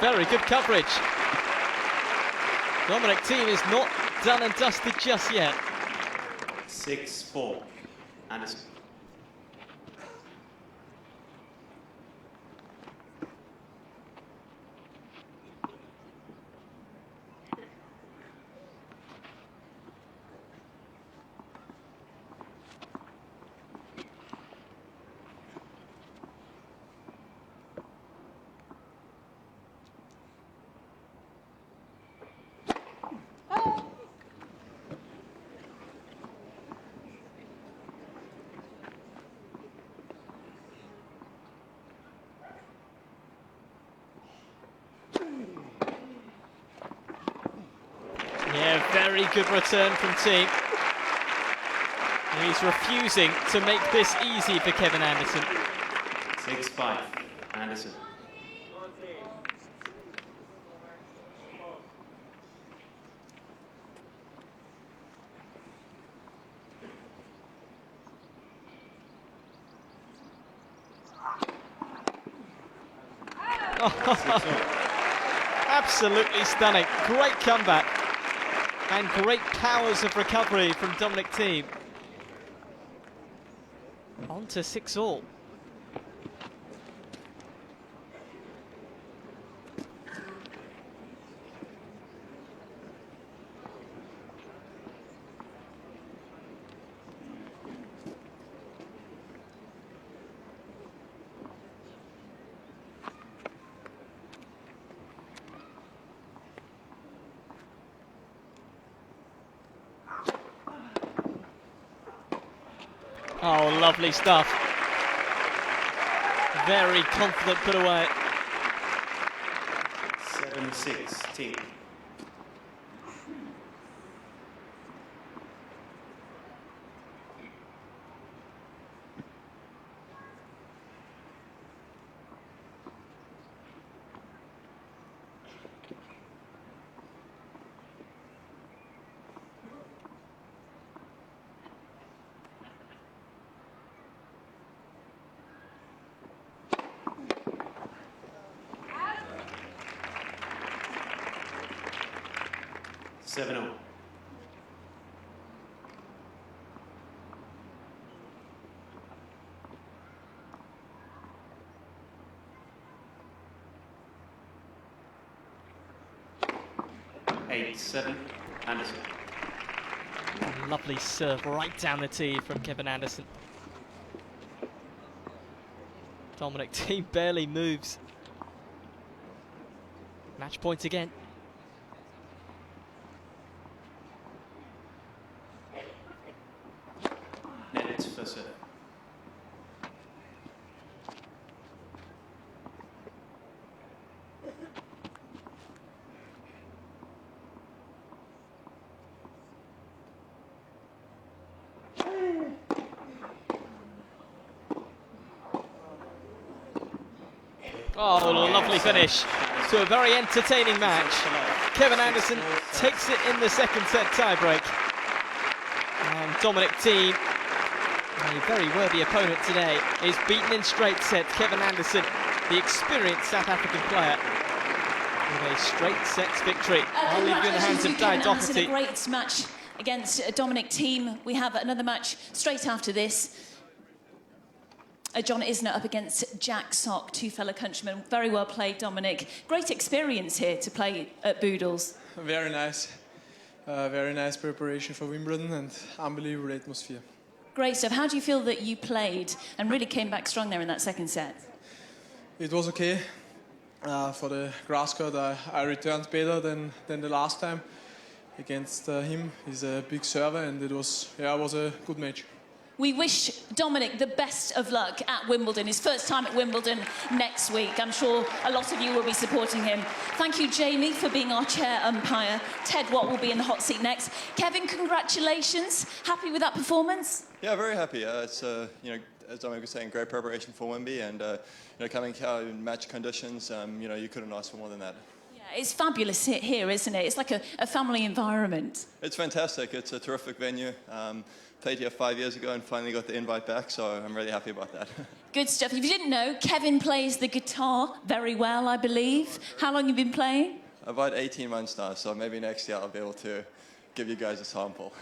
very good coverage. Dominic Thiem is not done and dusted just yet.
6-4. Anderson.
Yeah, very good return from Thiem. He's refusing to make this easy for Kevin Anderson.
6-5. Anderson.
Absolutely stunning. Great comeback. And great powers of recovery from Dominic Thiem. On to 6-all. Oh, lovely stuff. Very confident put away.
7-6. Thiem. Seven. 8-7. Anderson.
Lovely serve right down the tee from Kevin Anderson. Dominic Thiem barely moves. Match point again.
Net for serve.
Oh, lovely finish to a very entertaining match. Kevin Anderson takes it in the second set tiebreak. And Dominic Thiem, a very worthy opponent today, is beaten in straight sets. Kevin Anderson, the experienced South African player, with a straight sets victory. I'll leave you in the hands of Di Doherty.
A great match against Dominic Thiem. We have another match straight after this. John Isner up against Jack Sock, two fellow countrymen. Very well played, Dominic. Great experience here to play at Boodles.
Very nice. Very nice preparation for Wimbledon and unbelievable atmosphere.
Great stuff. How do you feel that you played and really came back strong there in that second set?
It was okay. For the grass court, I returned better than the last time against him. He's a big server and it was a good match.
We wish Dominic the best of luck at Wimbledon, his first time at Wimbledon next week. I'm sure a lot of you will be supporting him. Thank you, Jamie, for being our chair umpire. Ted Watt will be in the hot seat next. Kevin, congratulations. Happy with that performance?
Yeah, very happy. It's as Dominic was saying, great preparation for Wimby, and coming out in match conditions. You couldn't ask for more than that.
Yeah, It's fabulous here, isn't it? It's like a family environment.
It's fantastic. It's a terrific venue. Played here 5 years ago and finally got the invite back, so I'm really happy about that.
Good stuff. If you didn't know, Kevin plays the guitar very well, I believe. How long have you been playing?
About 18 months now, so maybe next year I'll be able to give you guys a sample.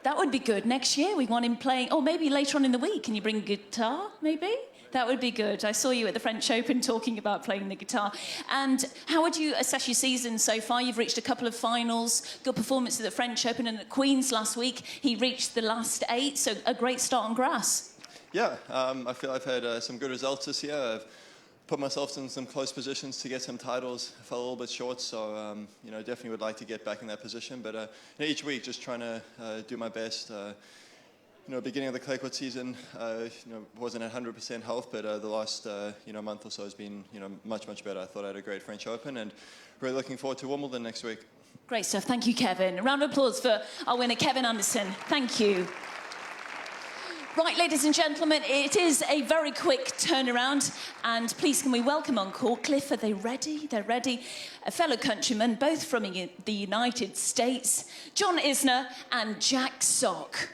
That would be good. Next year we want him playing, or maybe later on in the week. Can you bring guitar, maybe? That would be good. I saw you at the French Open talking about playing the guitar. And how would you assess your season so far? You've reached a couple of finals, good performance at the French Open, and at Queen's last week, he reached the last 8, so a great start on grass.
Yeah, I feel I've had some good results this year. I've put myself in some close positions to get some titles. I fell a little bit short, so definitely would like to get back in that position. But each week, just trying to do my best. Beginning of the clay court season, wasn't at 100% health, but the last month or so has been much better. I thought I had a great French Open, and really looking forward to Wimbledon next week.
Great stuff. Thank you, Kevin. A round of applause for our winner, Kevin Anderson. Thank you. Right, ladies and gentlemen, it is a very quick turnaround, and please can we welcome on court Cliff. Are they ready? They're ready. A fellow countryman, both from the United States, John Isner and Jack Sock.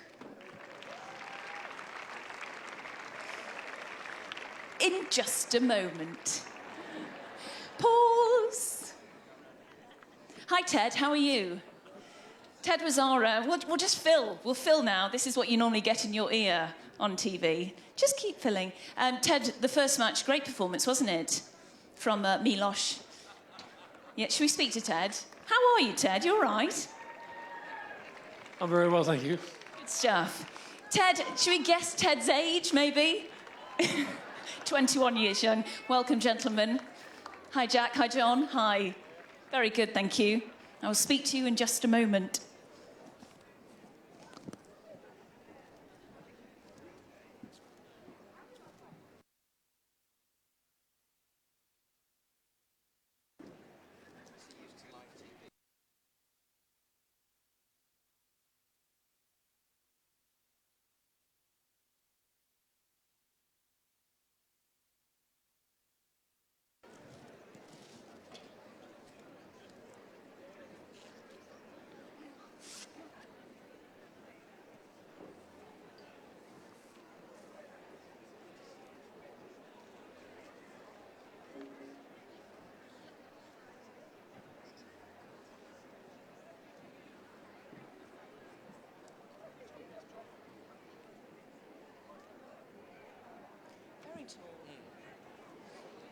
In just a moment. Pause. Hi, Ted. How are you? Ted was our... we'll just fill. We'll fill now. This is what you normally get in your ear on TV. Just keep filling. Ted, the first match, great performance, wasn't it? From Milos. Yeah, should we speak to Ted? How are you, Ted? You all right?
I'm very well, thank you.
Good stuff. Ted, should we guess Ted's age, maybe? 21 years young. Welcome, gentlemen. Hi, Jack. Hi, John. Hi. Very good, thank you. I will speak to you in just a moment.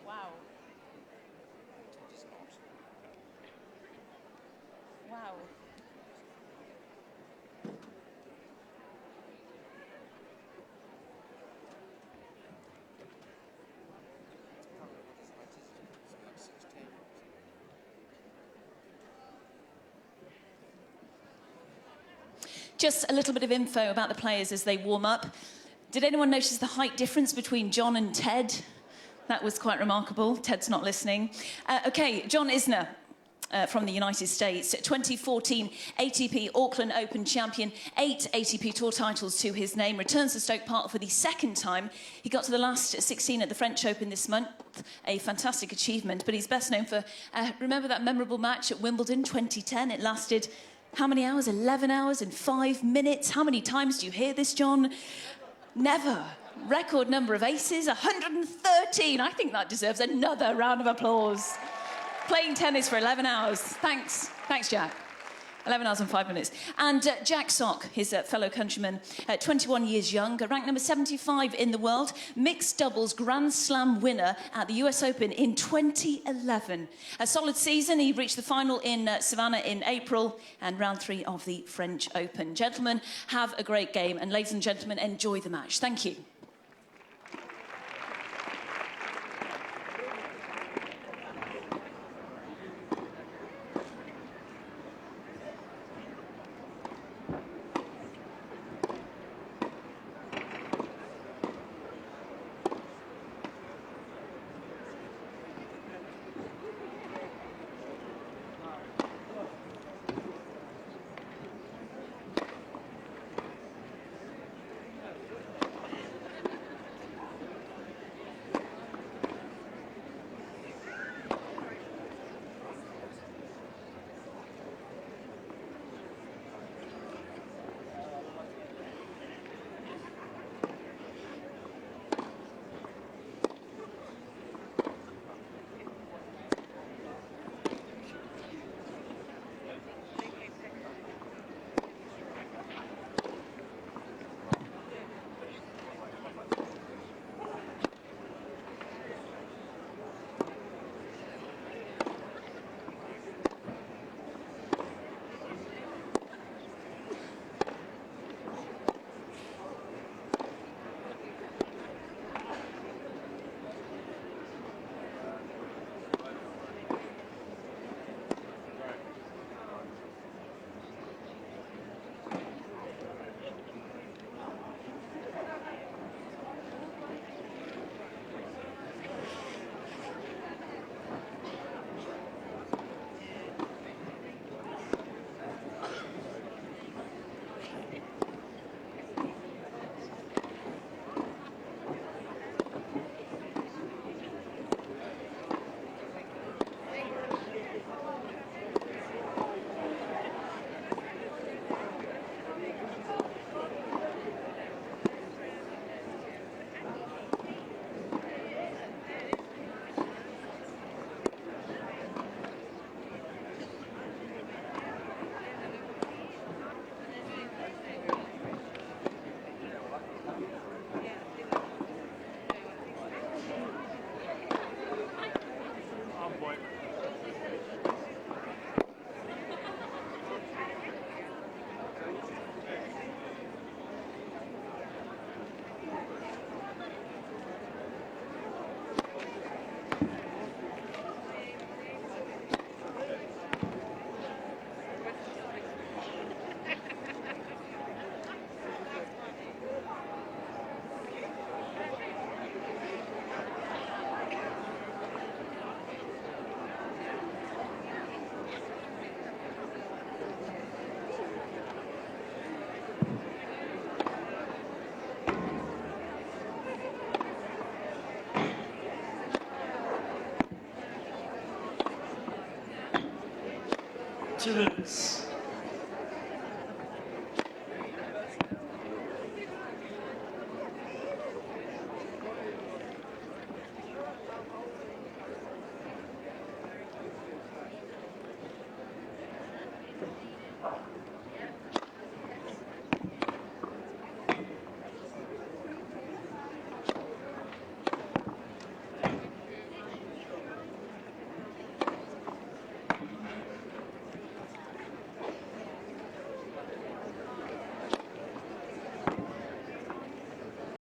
Wow. Wow. Just a little bit of info about the players as they warm up. Did anyone notice the height difference between John and Ted? That was quite remarkable. Ted's not listening. OK, John Isner from the United States, 2014 ATP Auckland Open champion, 8 ATP Tour titles to his name, returns to Stoke Park for the second time. He got to the last 16 at the French Open this month, a fantastic achievement, but he's best known for, remember that memorable match at Wimbledon 2010? It lasted, how many hours? 11 hours and 5 minutes. How many times do you hear this, John? Never. Record number of aces, 113. I think that deserves another round of applause. Playing tennis for 11 hours. Thanks. Thanks, Jack. 11 hours and 5 minutes. And Jack Sock, his fellow countryman, 21 years young, ranked number 75 in the world, mixed doubles Grand Slam winner at the US Open in 2011. A solid season. He reached the final in Savannah in April and round 3 of the French Open. Gentlemen, have a great game. And ladies and gentlemen, enjoy the match. Thank you.
2 minutes.